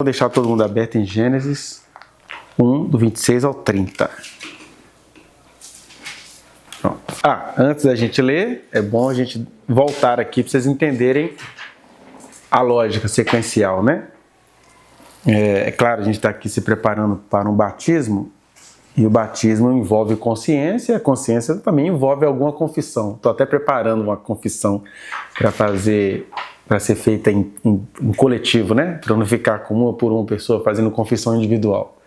Vou deixar todo mundo aberto em Gênesis 1, do 26 ao 30. Pronto. Antes da gente ler, é bom a gente voltar aqui para vocês entenderem a lógica sequencial, né? É claro, a gente está aqui se preparando para um batismo, e o batismo envolve consciência, e a consciência também envolve alguma confissão. Estou até preparando uma confissão para ser feita em coletivo, né? Para não ficar com uma por uma pessoa fazendo confissão individual.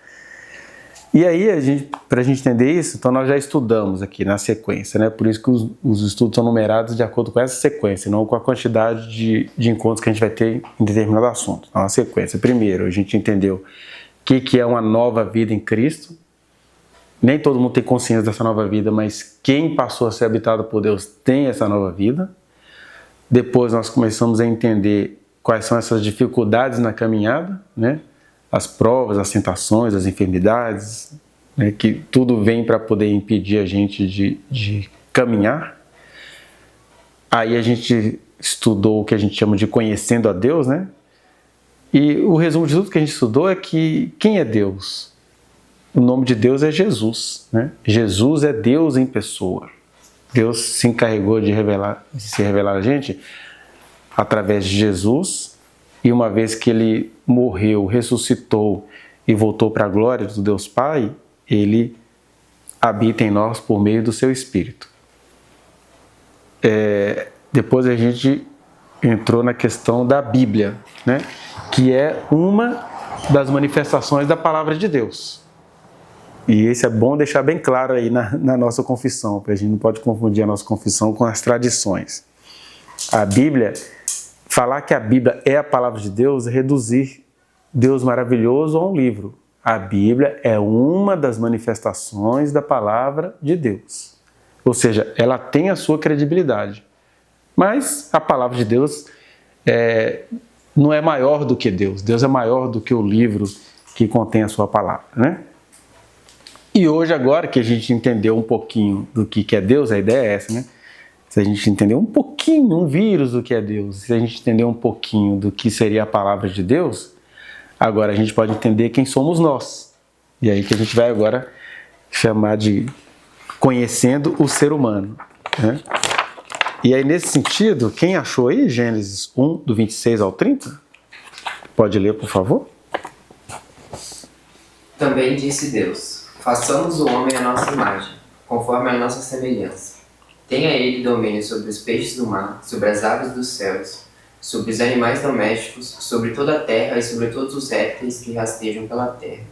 E aí, para a gente entender isso, então nós já estudamos aqui na sequência, né? Por isso que os estudos são numerados de acordo com essa sequência, não com a quantidade de encontros que a gente vai ter em determinado assunto. Então, a sequência. Primeiro, a gente entendeu o que é uma nova vida em Cristo. Nem todo mundo tem consciência dessa nova vida, mas quem passou a ser habitado por Deus tem essa nova vida. Depois nós começamos a entender quais são essas dificuldades na caminhada, né? As provas, as tentações, as enfermidades, né? Que tudo vem para poder impedir a gente de caminhar. Aí a gente estudou o que a gente chama de conhecendo a Deus, né? E o resumo de tudo que a gente estudou é que quem é Deus? O nome de Deus é Jesus, né? Jesus é Deus em pessoa. Deus se encarregou de se revelar a gente através de Jesus, e uma vez que ele morreu, ressuscitou e voltou para a glória do Deus Pai, ele habita em nós por meio do seu Espírito. Depois a gente entrou na questão da Bíblia, né? Que é uma das manifestações da palavra de Deus. E isso é bom deixar bem claro aí na nossa confissão, porque a gente não pode confundir a nossa confissão com as tradições. A Bíblia, falar que a Bíblia é a palavra de Deus é reduzir Deus maravilhoso a um livro. A Bíblia é uma das manifestações da palavra de Deus. Ou seja, ela tem a sua credibilidade. Mas a palavra de Deus não é maior do que Deus. Deus é maior do que o livro que contém a sua palavra, né? E hoje, agora que a gente entendeu um pouquinho do que é Deus, a ideia é essa, né? Se a gente entender um pouquinho, um vírus do que é Deus, se a gente entender um pouquinho do que seria a palavra de Deus, agora a gente pode entender quem somos nós. E aí que a gente vai agora chamar de conhecendo o ser humano, né? E aí, nesse sentido, quem achou aí Gênesis 1, do 26 ao 30? Pode ler, por favor? Também disse Deus: façamos o homem à nossa imagem, conforme a nossa semelhança. Tenha ele domínio sobre os peixes do mar, sobre as aves dos céus, sobre os animais domésticos, sobre toda a terra e sobre todos os répteis que rastejam pela terra.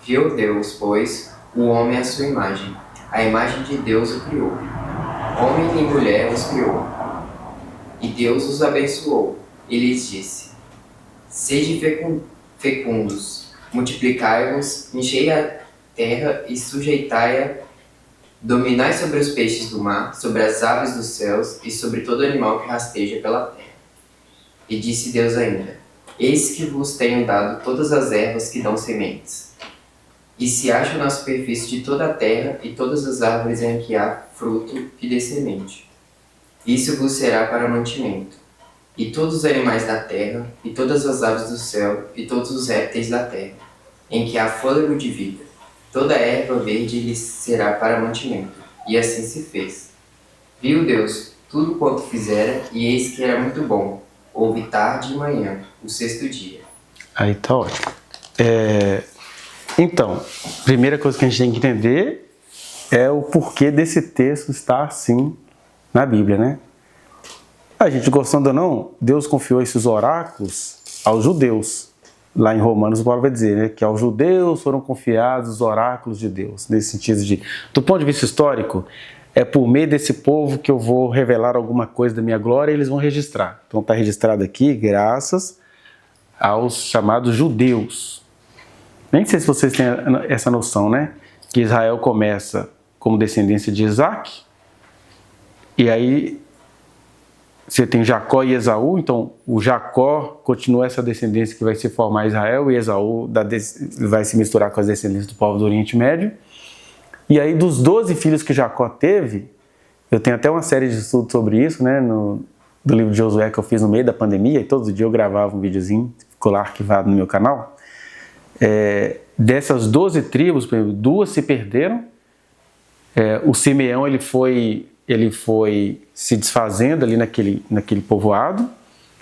Viu Deus, pois, o homem à sua imagem. A imagem de Deus o criou. Homem e mulher os criou. E Deus os abençoou. E lhes disse: sede fecundos, multiplicai-vos, enchei a terra e sujeitai-a, dominai sobre os peixes do mar, sobre as aves dos céus e sobre todo animal que rasteja pela terra. E disse Deus ainda: eis que vos tenho dado todas as ervas que dão sementes, e se acham na superfície de toda a terra, e todas as árvores em que há fruto que dê semente. Isso vos será para mantimento. E todos os animais da terra, e todas as aves do céu, e todos os répteis da terra, em que há fôlego de vida, toda a erva verde lhes será para mantimento. E assim se fez. Viu Deus tudo quanto fizera, e eis que era muito bom. Houve tarde e manhã, o sexto dia. Aí tá ótimo. Então, a primeira coisa que a gente tem que entender é o porquê desse texto estar assim na Bíblia, né? A gente gostando ou não, Deus confiou esses oráculos aos judeus. Lá em Romanos, Paulo vai dizer, né, que aos judeus foram confiados os oráculos de Deus. Nesse sentido do ponto de vista histórico, é por meio desse povo que eu vou revelar alguma coisa da minha glória e eles vão registrar. Então está registrado aqui graças aos chamados judeus. Nem sei se vocês têm essa noção, né? Que Israel começa como descendência de Isaac, e aí você tem Jacó e Esaú, então o Jacó continua essa descendência que vai se formar Israel, e Esaú vai se misturar com as descendências do povo do Oriente Médio. E aí dos 12 filhos que Jacó teve, eu tenho até uma série de estudos sobre isso, né, do livro de Josué que eu fiz no meio da pandemia, e todo dia eu gravava um videozinho, ficou lá arquivado no meu canal. Dessas 12 tribos, por exemplo, 2 se perderam. O Simeão ele foi se desfazendo ali naquele povoado,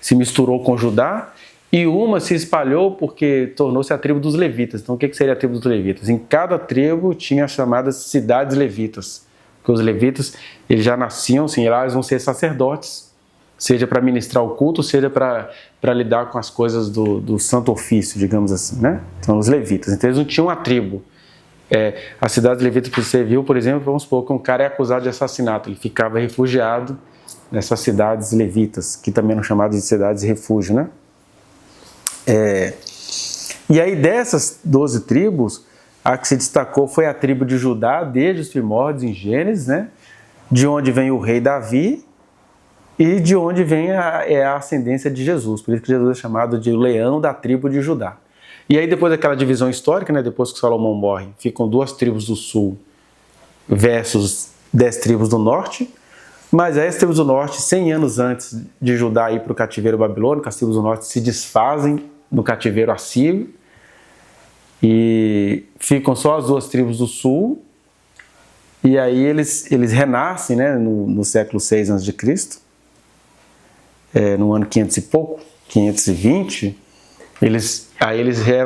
se misturou com Judá, e uma se espalhou porque tornou-se a tribo dos levitas. Então, o que seria a tribo dos levitas? Em cada tribo tinha as chamadas cidades levitas, porque os levitas eles já nasciam, assim, lá eles vão ser sacerdotes, seja para ministrar o culto, seja para lidar com as coisas do santo ofício, digamos assim, né? Então, os levitas. Então, eles não tinham uma tribo. A cidade de levitas que você viu, por exemplo, vamos supor que um cara é acusado de assassinato, ele ficava refugiado nessas cidades levitas, que também eram chamadas de cidades de refúgio, né? E aí dessas 12 tribos, a que se destacou foi a tribo de Judá, desde os primórdios em Gênesis, né? De onde vem o rei Davi e de onde vem a ascendência de Jesus. Por isso que Jesus é chamado de leão da tribo de Judá. E aí depois daquela divisão histórica, né? Depois que Salomão morre, ficam 2 tribos do sul versus 10 tribos do norte. Mas as tribos do norte, 100 anos antes de Judá ir para o cativeiro babilônico, as tribos do norte se desfazem no cativeiro assírio e ficam só as 2 tribos do sul. E aí eles renascem, né, no século 6 a.C., no ano 500 e pouco, 520, eles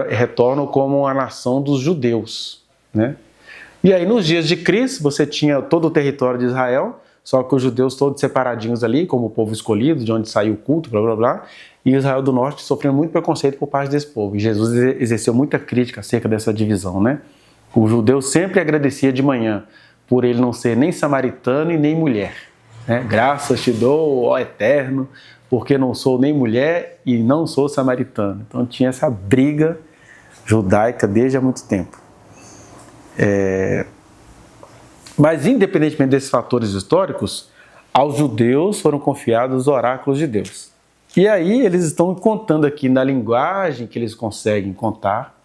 retornam como a nação dos judeus, né? E aí nos dias de Cristo você tinha todo o território de Israel, só que os judeus todos separadinhos ali, como o povo escolhido, de onde saiu o culto, blá blá blá, e Israel do Norte sofrendo muito preconceito por parte desse povo. E Jesus exerceu muita crítica acerca dessa divisão, né? O judeu sempre agradecia de manhã por ele não ser nem samaritano e nem mulher, né? Graças te dou, ó Eterno, porque não sou nem mulher e não sou samaritano. Então tinha essa briga judaica desde há muito tempo. Mas independentemente desses fatores históricos, aos judeus foram confiados os oráculos de Deus. E aí eles estão contando aqui na linguagem que eles conseguem contar,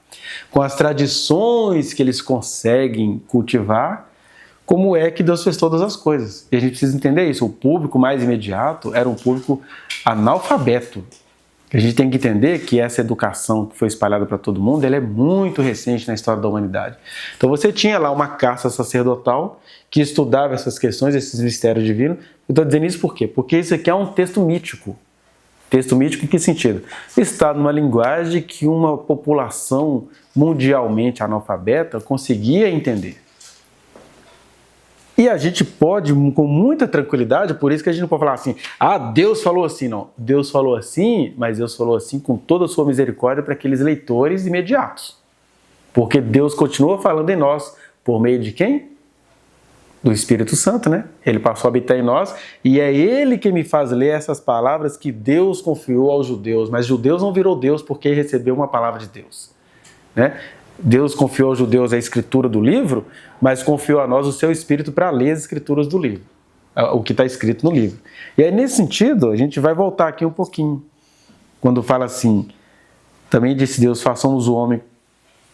com as tradições que eles conseguem cultivar, como é que Deus fez todas as coisas. E a gente precisa entender isso. O público mais imediato era um público analfabeto. A gente tem que entender que essa educação que foi espalhada para todo mundo, ela é muito recente na história da humanidade. Então você tinha lá uma casta sacerdotal que estudava essas questões, esses mistérios divinos. Eu estou dizendo isso por quê? Porque isso aqui é um texto mítico. Texto mítico em que sentido? Está numa linguagem que uma população mundialmente analfabeta conseguia entender. E a gente pode, com muita tranquilidade, por isso que a gente não pode falar assim, Deus falou assim, não. Deus falou assim, mas Deus falou assim com toda a sua misericórdia para aqueles leitores imediatos. Porque Deus continua falando em nós, por meio de quem? Do Espírito Santo, né? Ele passou a habitar em nós e é Ele que me faz ler essas palavras que Deus confiou aos judeus. Mas judeus não virou Deus porque recebeu uma palavra de Deus, né? Deus confiou aos judeus a escritura do livro, mas confiou a nós o seu Espírito para ler as escrituras do livro, o que está escrito no livro. E aí, nesse sentido, a gente vai voltar aqui um pouquinho. Quando fala assim, também disse Deus, façamos o homem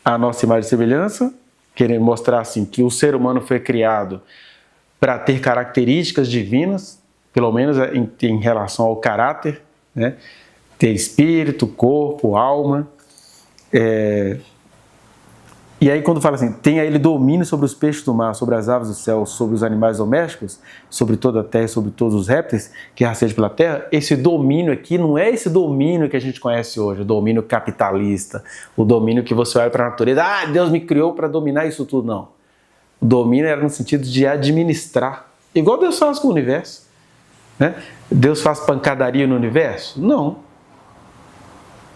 à nossa imagem e semelhança, querendo mostrar assim, que o ser humano foi criado para ter características divinas, pelo menos em relação ao caráter, né? Ter espírito, corpo, alma. E aí quando fala assim, tenha ele domínio sobre os peixes do mar, sobre as aves do céu, sobre os animais domésticos, sobre toda a terra, sobre todos os répteis que rastejam pela terra, esse domínio aqui não é esse domínio que a gente conhece hoje, o domínio capitalista, o domínio que você olha para a natureza, Deus me criou para dominar isso tudo, não. O domínio era no sentido de administrar, igual Deus faz com o universo, né? Deus faz pancadaria no universo? Não.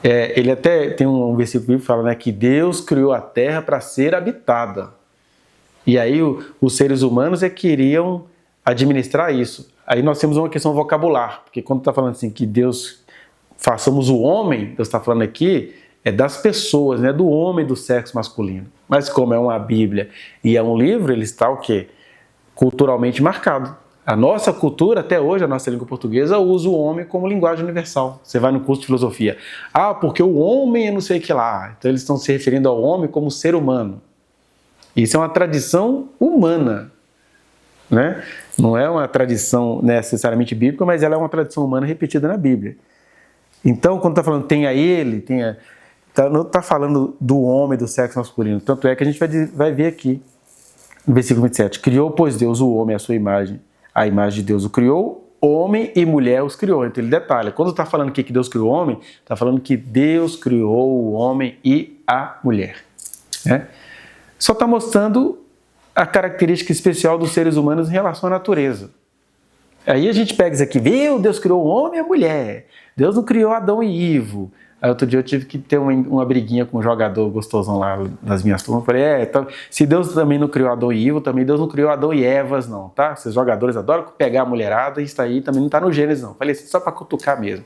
Ele até tem um versículo que fala, né, que Deus criou a terra para ser habitada. E aí os seres humanos queriam administrar isso. Aí nós temos uma questão vocabular, porque quando está falando assim que Deus, façamos o homem, Deus está falando aqui, das pessoas, né, do homem do sexo masculino. Mas como é uma Bíblia e é um livro, ele está o quê? Culturalmente marcado. A nossa cultura, até hoje, a nossa língua portuguesa, usa o homem como linguagem universal. Você vai no curso de filosofia. Porque o homem é não sei o que lá. Então eles estão se referindo ao homem como ser humano. Isso é uma tradição humana, né? Não é uma tradição necessariamente bíblica, mas ela é uma tradição humana repetida na Bíblia. Então, quando está falando tem a ele, não está falando do homem, do sexo masculino. Tanto é que a gente vai ver aqui, no versículo 27. Criou, pois Deus, o homem, a sua imagem. A imagem de Deus o criou, homem e mulher os criou. Então ele detalha. Quando está falando aqui que Deus criou o homem, está falando que Deus criou o homem e a mulher. Né? Só está mostrando a característica especial dos seres humanos em relação à natureza. Aí a gente pega isso aqui, viu? Deus criou o homem e a mulher. Deus não criou Adão e Ivo. Aí outro dia eu tive que ter uma briguinha com um jogador gostosão lá nas minhas turmas. Eu falei, então, se Deus também não criou Adão e Ivo, também Deus não criou Adão e Evas, não, tá? Esses jogadores adoram pegar a mulherada e isso aí também não está no Gênesis, não. Eu falei assim, só para cutucar mesmo.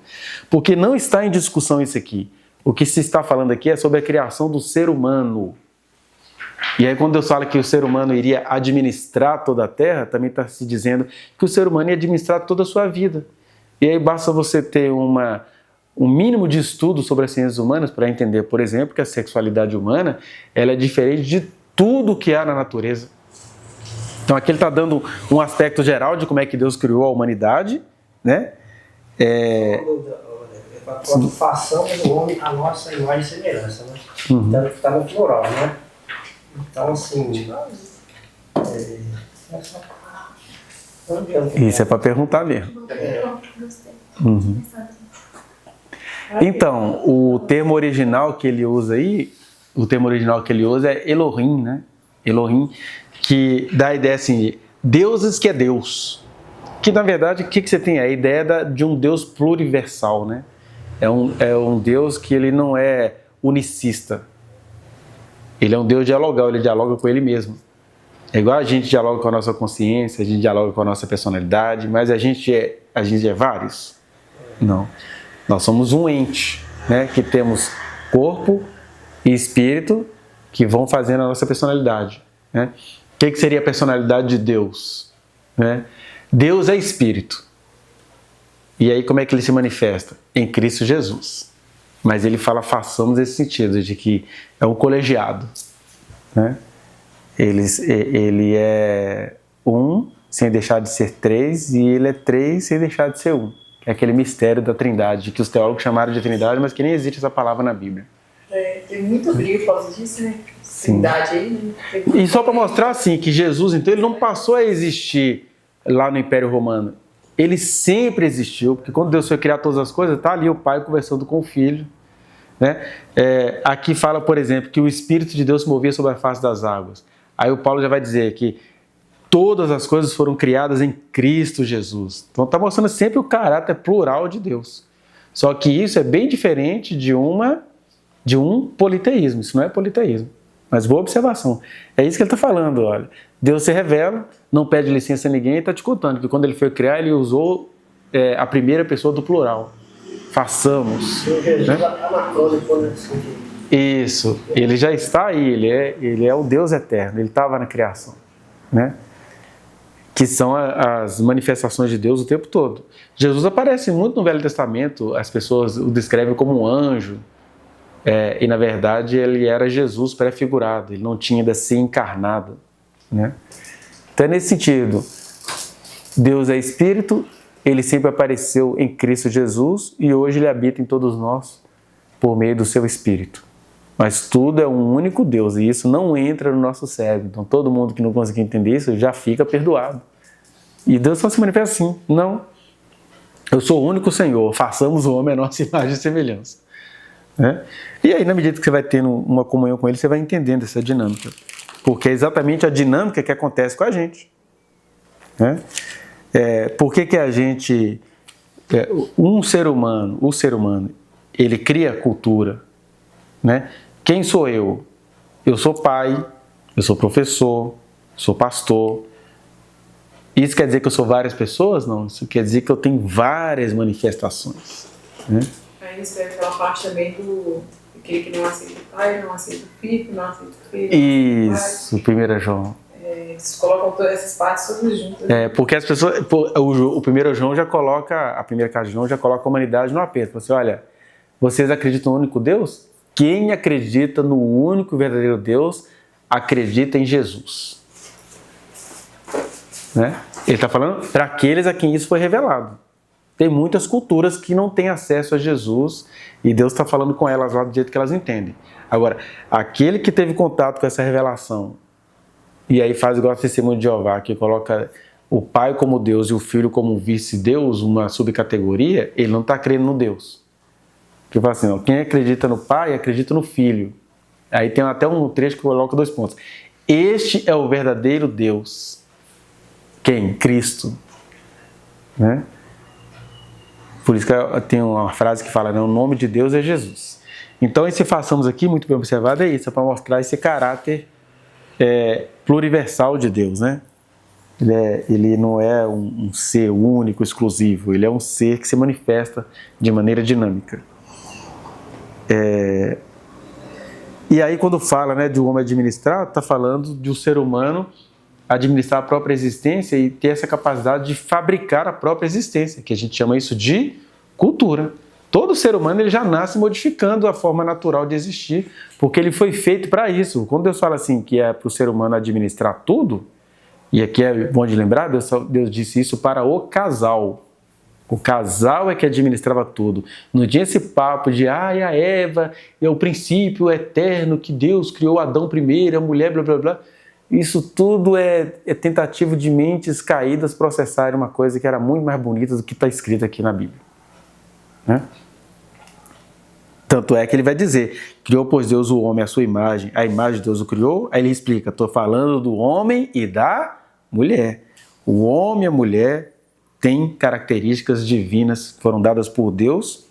Porque não está em discussão isso aqui. O que se está falando aqui é sobre a criação do ser humano. E aí quando Deus fala que o ser humano iria administrar toda a terra, também está se dizendo que o ser humano ia administrar toda a sua vida. E aí basta você ter um mínimo de estudo sobre as ciências humanas para entender, por exemplo, que a sexualidade humana ela é diferente de tudo que há na natureza. Então aqui ele está dando um aspecto geral de como é que Deus criou a humanidade, né? Quando façamos o homem a nossa imagem e semelhança, né? Então está no plural, né? Então assim, isso é para perguntar mesmo. Então, o termo original que ele usa aí, é Elohim, né? Elohim, que dá a ideia assim, deuses que é Deus. Que na verdade, o que você tem? A ideia de um Deus pluriversal, né? É um Deus que ele não é unicista. Ele é um Deus dialogal, ele dialoga com ele mesmo. É igual a gente dialoga com a nossa consciência, a gente dialoga com a nossa personalidade, mas a gente é vários? Não. Nós somos um ente, né? Que temos corpo e espírito que vão fazendo a nossa personalidade. Né? O que seria a personalidade de Deus? Né? Deus é espírito. E aí como é que ele se manifesta? Em Cristo Jesus. Mas ele fala, façamos esse sentido, de que é um colegiado. Né? Ele é um sem deixar de ser três, e ele é três sem deixar de ser um. Que é aquele mistério da trindade, que os teólogos chamaram de trindade, mas que nem existe essa palavra na Bíblia. Tem muito briga por causa disso, né? Trindade aí, né? E só para mostrar assim, que Jesus, então, ele não passou a existir lá no Império Romano. Ele sempre existiu, porque quando Deus foi criar todas as coisas, está ali o Pai conversando com o Filho. Né? Aqui fala, por exemplo, que o Espírito de Deus se movia sobre a face das águas. Aí o Paulo já vai dizer que todas as coisas foram criadas em Cristo Jesus. Então está mostrando sempre o caráter plural de Deus. Só que isso é bem diferente de um politeísmo. Isso não é politeísmo. Mas boa observação. É isso que ele está falando, olha. Deus se revela, não pede licença a ninguém e está te contando que quando ele foi criar, ele usou a primeira pessoa do plural. Façamos. Né? Isso. Ele já está aí, ele é o Deus eterno, ele estava na criação. Né? Que são as manifestações de Deus o tempo todo. Jesus aparece muito no Velho Testamento, as pessoas o descrevem como um anjo, e na verdade ele era Jesus prefigurado, ele não tinha ainda se encarnado. Né? Então é nesse sentido, Deus é Espírito, ele sempre apareceu em Cristo Jesus e hoje ele habita em todos nós por meio do seu Espírito. Mas tudo é um único Deus e isso não entra no nosso cérebro. Então todo mundo que não conseguir entender isso já fica perdoado. E Deus só se manifesta assim, não. Eu sou o único Senhor, façamos o homem a nossa imagem e semelhança. Né? E aí, na medida que você vai tendo uma comunhão com ele, você vai entendendo essa dinâmica. Porque é exatamente a dinâmica que acontece com a gente. Né? Por que a gente... o ser humano, ele cria cultura. Né? Quem sou eu? Eu sou pai, eu sou professor, sou pastor. Isso quer dizer que eu sou várias pessoas? Não, isso quer dizer que eu tenho várias manifestações. Né? Aí isso é aquela parte também do aquele que não aceita o pai, não aceita o filho, não aceita o filho. Isso, 1 João. Eles colocam todas essas partes todas juntas. Porque as pessoas, o 1 João já coloca, a primeira carta de João já coloca a humanidade no aperto. Você olha, vocês acreditam no único Deus? Quem acredita no único verdadeiro Deus, acredita em Jesus. Né? Ele está falando para aqueles a quem isso foi revelado. Tem muitas culturas que não têm acesso a Jesus e Deus está falando com elas lá do jeito que elas entendem. Agora, aquele que teve contato com essa revelação e aí faz igual a Testemunho de Jeová, que coloca o Pai como Deus e o Filho como vice-Deus, uma subcategoria, ele não está crendo no Deus. Porque fala assim, ó, quem acredita no Pai, acredita no Filho. Aí tem até um trecho que coloca 2 pontos. Este é o verdadeiro Deus. Quem? Cristo. Né? Por isso que tem uma frase que fala, né, o nome de Deus é Jesus. Então, esse façamos aqui, muito bem observado, é isso, é para mostrar esse caráter pluriversal de Deus, né? Ele não é um ser único, exclusivo, ele é um ser que se manifesta de maneira dinâmica. E aí, quando fala, né, de um homem administrar, está falando de um ser humano administrar a própria existência e ter essa capacidade de fabricar a própria existência, que a gente chama isso de cultura. Todo ser humano ele já nasce modificando a forma natural de existir, porque ele foi feito para isso. Quando Deus fala assim que é para o ser humano administrar tudo, e aqui é bom de lembrar, Deus disse isso para o casal. O casal é que administrava tudo. Não tinha esse papo de, a Eva é o princípio eterno que Deus criou Adão primeiro, a mulher, blá, blá, blá. Isso tudo é tentativa de mentes caídas processarem uma coisa que era muito mais bonita do que está escrito aqui na Bíblia. Né? Tanto é que ele vai dizer, criou pois Deus o homem à sua imagem, a imagem de Deus o criou, aí ele explica, estou falando do homem e da mulher. O homem e a mulher têm características divinas que foram dadas por Deus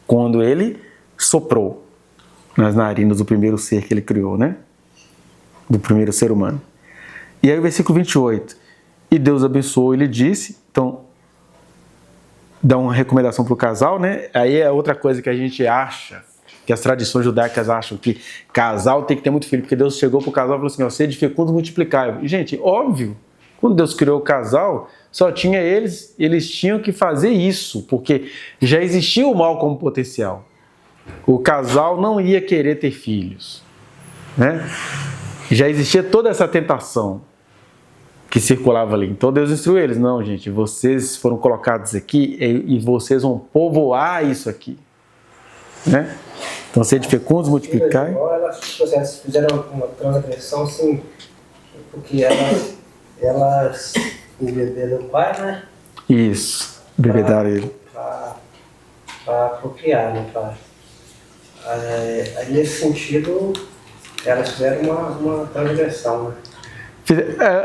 quando ele soprou nas narinas do primeiro ser que ele criou, né? Do primeiro ser humano. E aí o versículo 28, e Deus abençoou e lhe disse, então dá uma recomendação para o casal, né? Aí é outra coisa que a gente acha, que as tradições judaicas acham que casal tem que ter muito filho, porque Deus chegou para o casal e falou assim, ó, sede fecundos, multiplicai. Gente, óbvio, quando Deus criou o casal, só tinha eles tinham que fazer isso, porque já existia o mal como potencial. O casal não ia querer ter filhos, né? Já existia toda essa tentação que circulava ali. Então Deus instruiu eles, não, gente, vocês foram colocados aqui e vocês vão povoar isso aqui. Né? Então, sede fecundos, multiplicai. Elas fizeram uma transgressão, assim, porque elas beberam do pai, né? Isso, bebedaram ele. Para procriar, né? Aí, nesse sentido, elas fizeram uma transgressão, né?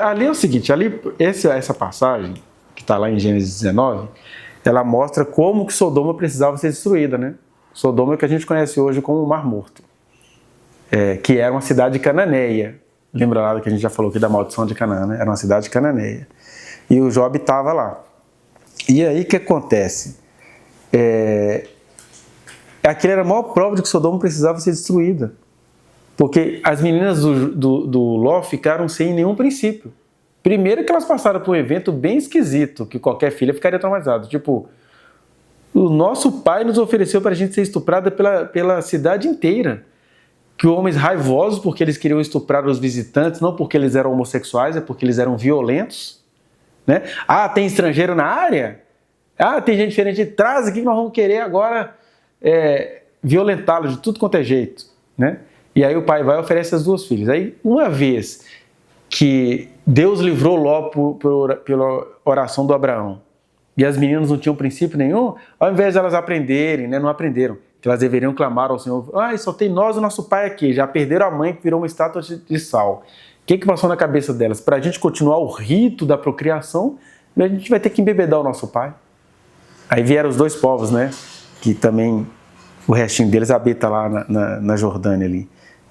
Ali é o seguinte, essa passagem, que está lá em Gênesis 19, ela mostra como que Sodoma precisava ser destruída, né? Sodoma é o que a gente conhece hoje como o Mar Morto, que era uma cidade cananeia. Lembra lá que a gente já falou aqui da maldição de Canaã, né? Era uma cidade cananeia. E o Jó estava lá. E aí o que acontece? Aquilo era a maior prova de que Sodoma precisava ser destruída. Porque as meninas do Ló ficaram sem nenhum princípio. Primeiro que elas passaram por um evento bem esquisito, que qualquer filha ficaria traumatizada. Tipo, o nosso pai nos ofereceu para a gente ser estuprada pela cidade inteira. Que homens raivosos, porque eles queriam estuprar os visitantes, não porque eles eram homossexuais, é porque eles eram violentos. Né? Ah, tem estrangeiro na área? Ah, tem gente diferente de trás aqui que nós vamos querer agora violentá-los de tudo quanto é jeito. Né? E aí o pai vai e oferece as 2 filhas. Aí, uma vez que Deus livrou Ló pela oração do Abraão, e as meninas não tinham princípio nenhum, ao invés de elas aprenderem, né, não aprenderam, que elas deveriam clamar ao Senhor, só tem nós e o nosso pai aqui, já perderam a mãe que virou uma estátua de sal. O que passou na cabeça delas? Para a gente continuar o rito da procriação, a gente vai ter que embebedar o nosso pai. Aí vieram os 2 povos, né, que também o restinho deles habita lá na Jordânia ali,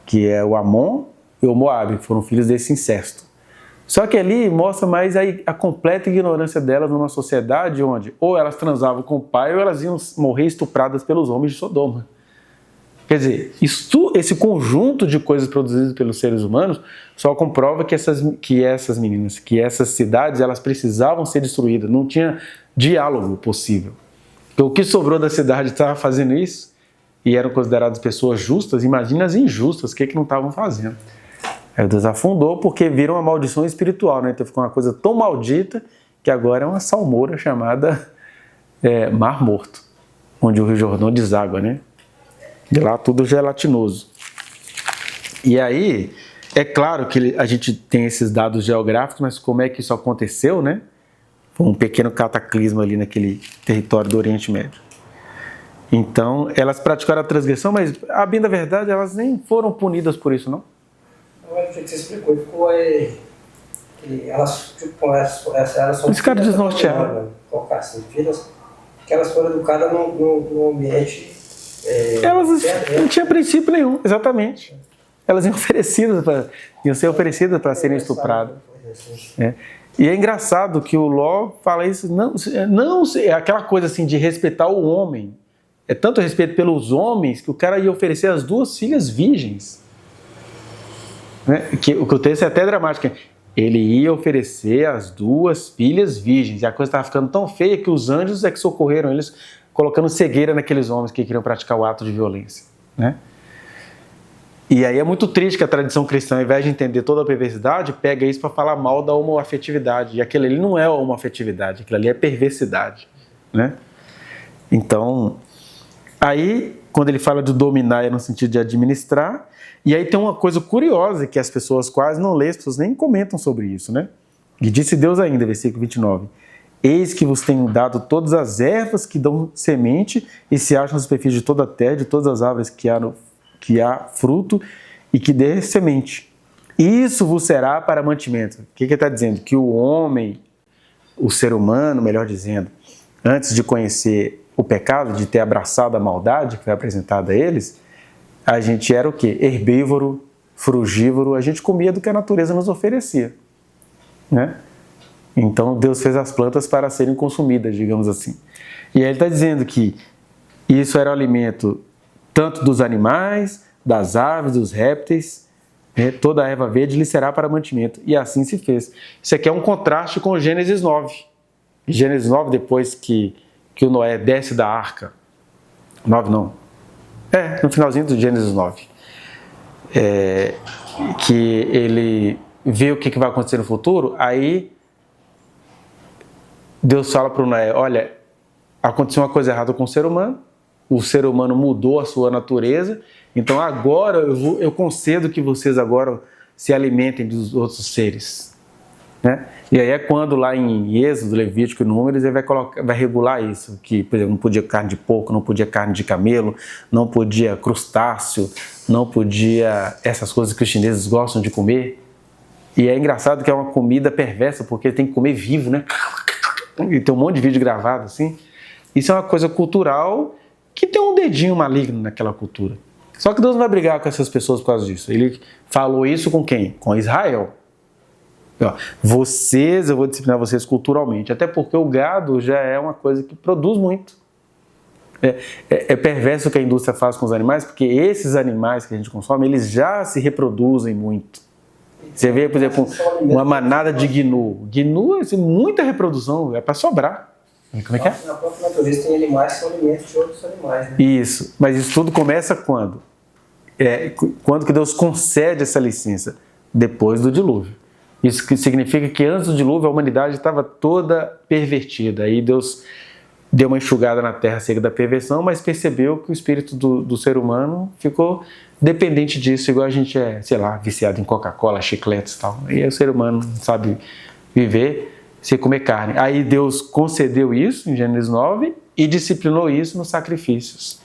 que é o Amon e o Moabe, que foram filhos desse incesto. Só que ali mostra mais a completa ignorância delas numa sociedade onde ou elas transavam com o pai ou elas iam morrer estupradas pelos homens de Sodoma. Quer dizer, esse conjunto de coisas produzidas pelos seres humanos só comprova que essas meninas, que essas cidades, elas precisavam ser destruídas. Não tinha diálogo possível. Então, o que sobrou da cidade estava fazendo isso e eram consideradas pessoas justas, imagina as injustas, o que não estavam fazendo. Aí Deus afundou porque viram uma maldição espiritual, né? Então ficou uma coisa tão maldita que agora é uma salmoura chamada Mar Morto, onde o Rio Jordão deságua, né? De lá tudo gelatinoso. E aí, é claro que a gente tem esses dados geográficos, mas como é que isso aconteceu, né? Foi um pequeno cataclisma ali naquele território do Oriente Médio. Então, elas praticaram a transgressão, mas, a bem da verdade, elas nem foram punidas por isso, não? O que você explicou, ficou que elas, tipo, elas são... Esse cara desnorteado. Colocar assim, filhas, que elas foram educadas num ambiente... Elas não tinham princípio nenhum, exatamente. Elas iam ser oferecidas para serem estupradas. E é engraçado que o Ló fala isso, não, é aquela coisa assim de respeitar o homem. É tanto respeito pelos homens que o cara ia oferecer as 2 filhas virgens. Né? O que o texto é até dramático. Ele ia oferecer as 2 filhas virgens. E a coisa estava ficando tão feia que os anjos é que socorreram eles, colocando cegueira naqueles homens que queriam praticar o ato de violência. Né? E aí é muito triste que a tradição cristã, ao invés de entender toda a perversidade, pega isso para falar mal da homoafetividade. E aquilo ali não é homoafetividade, aquilo ali é perversidade. Né? Então, aí, quando ele fala de dominar, é no sentido de administrar. E aí tem uma coisa curiosa que as pessoas quase não lêem, as pessoas nem comentam sobre isso, né? E disse Deus ainda, versículo 29, eis que vos tenho dado todas as ervas que dão semente e se acham na superfície de toda a terra, de todas as árvores que há fruto e que dê semente. Isso vos será para mantimento. O que ele está dizendo? Que o homem, o ser humano, melhor dizendo, antes de conhecer o pecado, de ter abraçado a maldade que foi apresentada a eles, a gente era o quê? Herbívoro, frugívoro, a gente comia do que a natureza nos oferecia. Né? Então Deus fez as plantas para serem consumidas, digamos assim. E aí ele está dizendo que isso era o alimento tanto dos animais, das aves, dos répteis, né? Toda a erva verde lhe será para mantimento. E assim se fez. Isso aqui é um contraste com Gênesis 9. Gênesis 9, depois que o Noé desce da arca. 9 não. No finalzinho do Gênesis 9. Que ele vê o que vai acontecer no futuro, aí Deus fala para o Noé, olha, aconteceu uma coisa errada com o ser humano mudou a sua natureza, então agora eu concedo que vocês agora se alimentem dos outros seres. Né? E aí é quando lá em Êxodo, Levítico e Números ele vai regular isso, que por exemplo, não podia carne de porco, não podia carne de camelo, não podia crustáceo, não podia essas coisas que os chineses gostam de comer. E é engraçado que é uma comida perversa, porque tem que comer vivo, né? E tem um monte de vídeo gravado assim. Isso é uma coisa cultural que tem um dedinho maligno naquela cultura. Só que Deus não vai brigar com essas pessoas por causa disso. Ele falou isso com quem? Com Israel. Eu vou disciplinar vocês culturalmente, até porque o gado já é uma coisa que produz muito. É perverso o que a indústria faz com os animais, porque esses animais que a gente consome, eles já se reproduzem muito. Você vê, por exemplo, uma manada de gnu. Gnu é muita reprodução, é para sobrar. Como é que é? Na própria natureza tem animais que são alimentos de outros animais. Né? Isso, mas isso tudo começa quando? Quando que Deus concede essa licença? Depois do dilúvio. Isso que significa que antes do dilúvio a humanidade estava toda pervertida. Aí Deus deu uma enxugada na terra seca da perversão, mas percebeu que o espírito do ser humano ficou dependente disso, igual a gente é, sei lá, viciado em Coca-Cola, chicletes e tal. E aí o ser humano não sabe viver sem comer carne. Aí Deus concedeu isso em Gênesis 9 e disciplinou isso nos sacrifícios.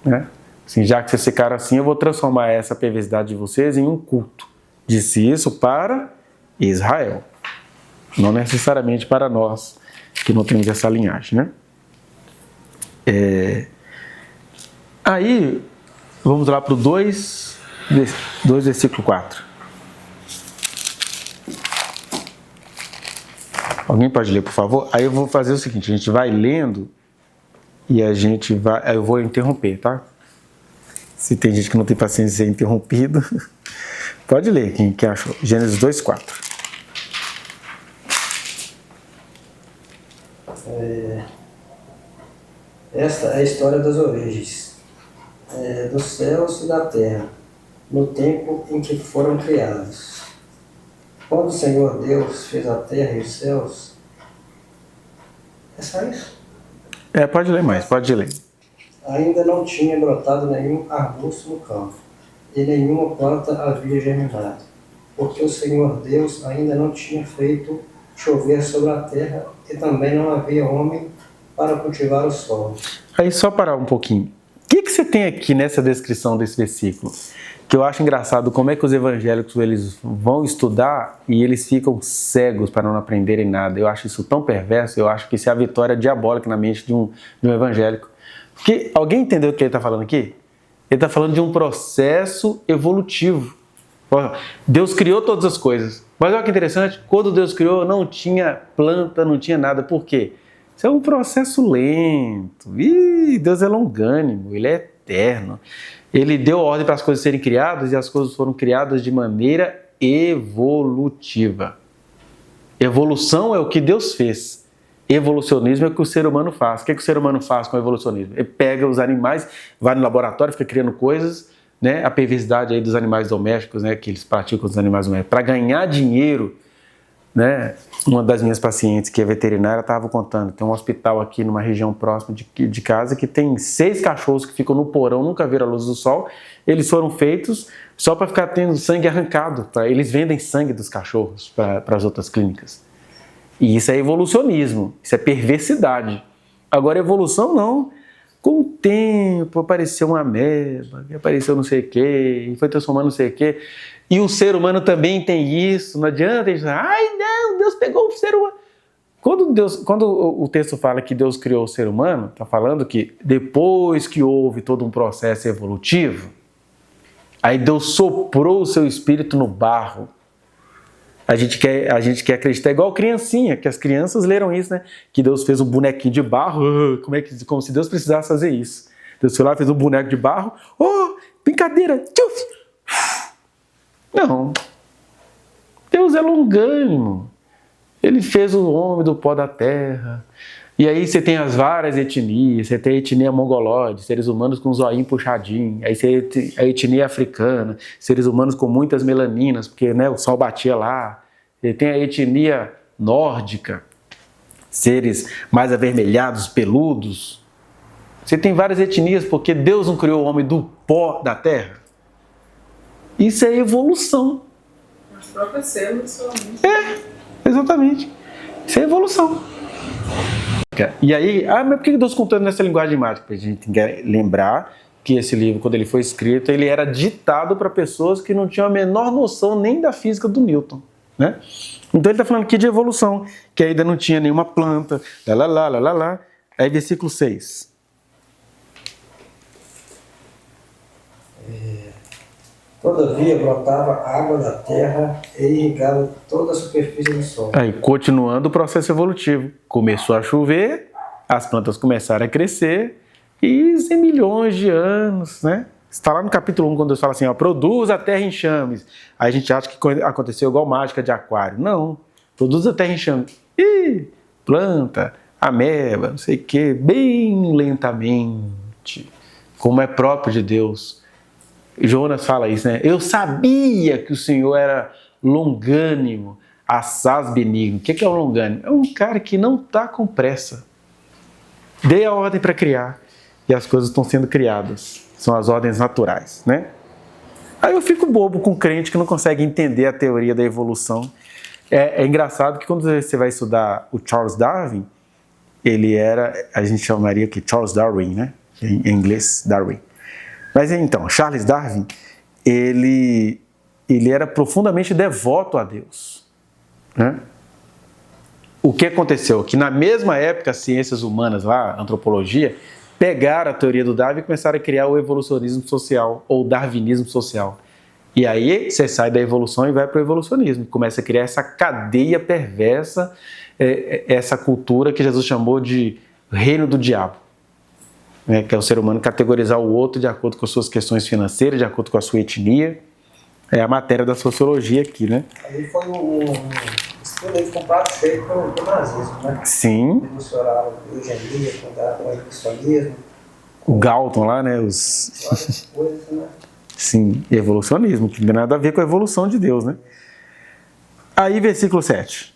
Né? Assim, já que vocês ficaram assim, eu vou transformar essa perversidade de vocês em um culto. Disse isso para Israel, não necessariamente para nós que não temos essa linhagem, né? Aí vamos lá para o 2 versículo 4. Alguém pode ler, por favor? Aí eu vou fazer o seguinte, a gente vai lendo e eu vou interromper, tá? Se tem gente que não tem paciência de ser interrompido, pode ler, quem achou. Gênesis 2, 4. Esta é a história das origens, dos céus e da terra, no tempo em que foram criados. Quando o Senhor Deus fez a terra e os céus... É só isso? Pode ler mais, pode ler. Ainda não tinha brotado nenhum arbusto no campo, e nenhuma planta havia germinado, porque o Senhor Deus ainda não tinha feito chover sobre a terra, e também não havia homem para cultivar o solo. Aí só parar um pouquinho. O que você tem aqui nessa descrição desse versículo? Que eu acho engraçado como é que os evangélicos eles vão estudar e eles ficam cegos para não aprenderem nada. Eu acho isso tão perverso, eu acho que isso é a vitória diabólica na mente de um evangélico. Porque alguém entendeu o que ele está falando aqui? Ele está falando de um processo evolutivo. Deus criou todas as coisas. Mas olha que interessante, quando Deus criou não tinha planta, não tinha nada. Por quê? Isso é um processo lento. Deus é longânimo, Ele é eterno. Ele deu ordem para as coisas serem criadas e as coisas foram criadas de maneira evolutiva. Evolução é o que Deus fez. Evolucionismo é o que o ser humano faz. O que o ser humano faz com o evolucionismo? Ele pega os animais, vai no laboratório, fica criando coisas, né? A perversidade aí dos animais domésticos, né? Que eles praticam os animais domésticos. Para ganhar dinheiro, né? Uma das minhas pacientes, que é veterinária, estava contando. Tem um hospital aqui numa região próxima de casa que tem 6 cachorros que ficam no porão, nunca viram a luz do sol. Eles foram feitos só para ficar tendo sangue arrancado. Eles vendem sangue dos cachorros para as outras clínicas. E isso é evolucionismo, isso é perversidade. Agora, evolução não. Com o tempo apareceu uma ameba, apareceu não sei o quê, e foi transformando não sei o quê. E o ser humano também tem isso. Não adianta a gente dizer, ai não, Deus pegou o ser humano. Quando o texto fala que Deus criou o ser humano, está falando que depois que houve todo um processo evolutivo, aí Deus soprou o seu espírito no barro. A gente quer acreditar igual criancinha, que as crianças leram isso, né? Que Deus fez um bonequinho de barro, como se Deus precisasse fazer isso. Deus foi lá, fez um boneco de barro, brincadeira, tchuf! Não. Deus é longânimo. Ele fez o homem do pó da terra. E aí você tem as várias etnias, você tem a etnia mongolóide, seres humanos com zoinho puxadinho, aí você tem a etnia africana, seres humanos com muitas melaninas, porque né, o sol batia lá. Você tem a etnia nórdica, seres mais avermelhados, peludos. Você tem várias etnias, porque Deus não criou o homem do pó da terra. Isso é evolução. As próprias células são... Exatamente. Isso é evolução. E aí, mas por que Deus contando nessa linguagem mágica? Porque a gente tem que lembrar que esse livro, quando ele foi escrito, ele era ditado para pessoas que não tinham a menor noção nem da física do Newton, né? Então ele está falando aqui de evolução, que ainda não tinha nenhuma planta, lá. Aí versículo 6. Todavia brotava água da terra e irrigava toda a superfície do solo. Aí, continuando o processo evolutivo. Começou a chover, as plantas começaram a crescer, e em milhões de anos, né? Está lá no capítulo 1, quando Deus fala assim, produz a terra enxames. Aí a gente acha que aconteceu igual mágica de aquário. Não, produz a terra enxames. Planta, ameba, não sei o quê, bem lentamente, como é próprio de Deus. Jonas fala isso, né? Eu sabia que o Senhor era longânimo, assaz benigno. O que é um longânimo? É um cara que não está com pressa. Dei a ordem para criar e as coisas estão sendo criadas. São as ordens naturais, né? Aí eu fico bobo com crente que não consegue entender a teoria da evolução. É engraçado que quando você vai estudar o Charles Darwin, ele era, a gente chamaria que Charles Darwin, né? Em inglês, Darwin. Mas então, Charles Darwin, ele era profundamente devoto a Deus, né? O que aconteceu? Que na mesma época, as ciências humanas lá, antropologia, pegaram a teoria do Darwin e começaram a criar o evolucionismo social, ou darwinismo social. E aí você sai da evolução e vai para o evolucionismo, começa a criar essa cadeia perversa, essa cultura que Jesus chamou de reino do diabo. Que é o ser humano categorizar o outro de acordo com as suas questões financeiras, de acordo com a sua etnia. É a matéria da sociologia aqui, né? Aí foi um estudo aí com prato cheio pro nazismo, né? Sim. Eles misturaram eugenia com o evolucionismo. O Galton lá, né? Várias coisas, né? Sim, evolucionismo, que não tem nada a ver com a evolução de Deus, né? Aí, versículo 7.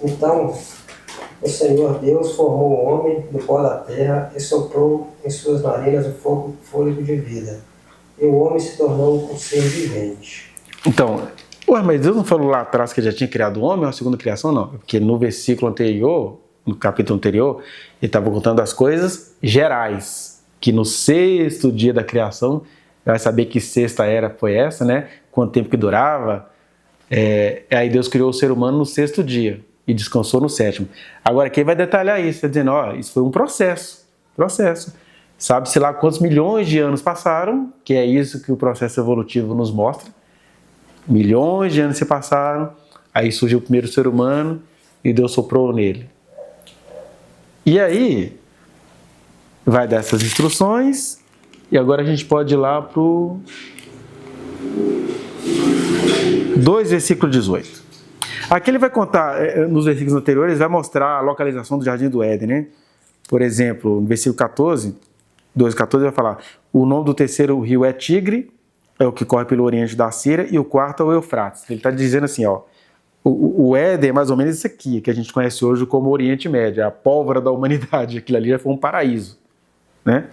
Então, O Senhor Deus formou o homem do pó da terra e soprou em suas narinas o fôlego de vida. E o homem se tornou um ser vivente. Então, ué, mas Deus não falou lá atrás que ele já tinha criado o homem, ou a segunda criação? Não, porque no versículo anterior, no capítulo anterior, ele estava contando as coisas gerais, que no sexto dia da criação, vai saber que sexta era foi essa, né? Quanto tempo que durava. Aí Deus criou o ser humano no sexto dia e descansou no sétimo. Agora, quem vai detalhar isso? Vai dizendo, ó, isso foi um processo. Sabe-se lá quantos milhões de anos passaram, que é isso que o processo evolutivo nos mostra. Milhões de anos se passaram, aí surgiu o primeiro ser humano e Deus soprou nele. E aí, vai dar essas instruções, e agora a gente pode ir lá para o 2, versículo 18. Aqui ele vai contar, nos versículos anteriores, vai mostrar a localização do Jardim do Éden, né? Por exemplo, no versículo 14, 2,14 vai falar, o nome do terceiro rio é Tigre, é o que corre pelo oriente da Síria, e o quarto é o Eufrates. Ele está dizendo assim, ó, o Éden é mais ou menos isso aqui, que a gente conhece hoje como Oriente Médio, a pólvora da humanidade, aquilo ali já foi um paraíso, né?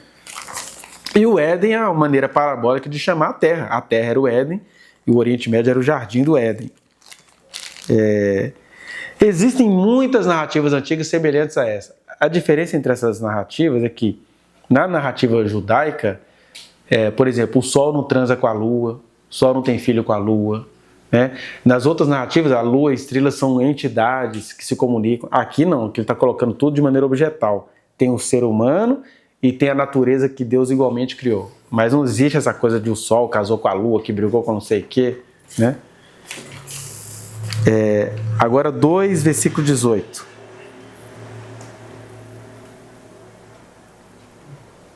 E o Éden é a maneira parabólica de chamar a Terra era o Éden, e o Oriente Médio era o Jardim do Éden. Existem muitas narrativas antigas semelhantes a essa. A diferença entre essas narrativas é que, na narrativa judaica, por exemplo, o Sol não transa com a Lua, o Sol não tem filho com a Lua, né? Nas outras narrativas, a Lua e a estrela são entidades que se comunicam. Aqui não, que ele está colocando tudo de maneira objetal. Tem o ser humano e tem a natureza que Deus igualmente criou. Mas não existe essa coisa de o Sol casou com a Lua, que brigou com não sei o quê, né? Agora 2, versículo 18.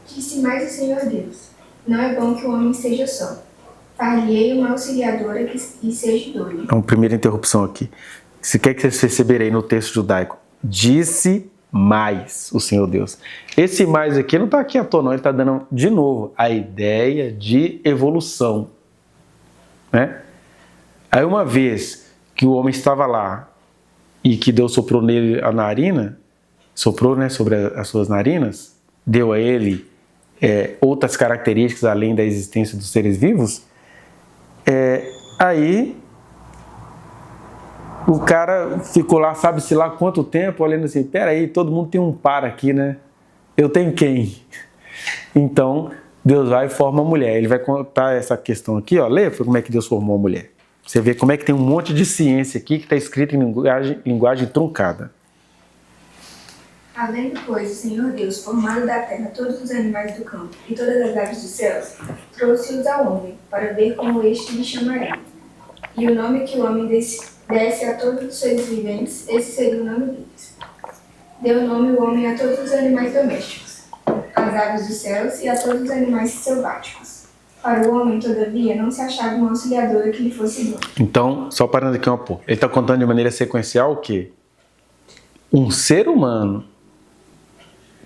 Disse mais o Senhor Deus, não é bom que o homem esteja só. Far-lhe-ei uma auxiliadora que lhe seja idônea. Uma primeira interrupção aqui. Se quer que vocês perceberem aí no texto judaico, disse mais o Senhor Deus. Esse mais aqui não está aqui à toa, não. Ele está dando de novo a ideia de evolução, né? Aí uma vez que o homem estava lá e que Deus soprou nele a narina, soprou, né, sobre as suas narinas, deu a ele outras características além da existência dos seres vivos, aí o cara ficou lá, sabe-se lá quanto tempo, olhando assim, peraí, todo mundo tem um par aqui, né? Eu tenho quem? Então, Deus vai e forma a mulher. Ele vai contar essa questão aqui, ó, lê como é que Deus formou a mulher. Você vê como é que tem um monte de ciência aqui que está escrito em linguagem truncada. Havendo, pois, o Senhor Deus formado da terra todos os animais do campo e todas as aves dos céus, trouxe-os ao homem, para ver como este lhe chamaria. E o nome que o homem desse a todos os seres viventes, esse seria o nome deles. Deu nome o homem a todos os animais domésticos, às aves dos céus e a todos os animais selváticos. Para o homem, todavia, não se achava uma auxiliadora que lhe fosse idônea. Então, só parando aqui um pouco, ele está contando de maneira sequencial o quê? Um ser humano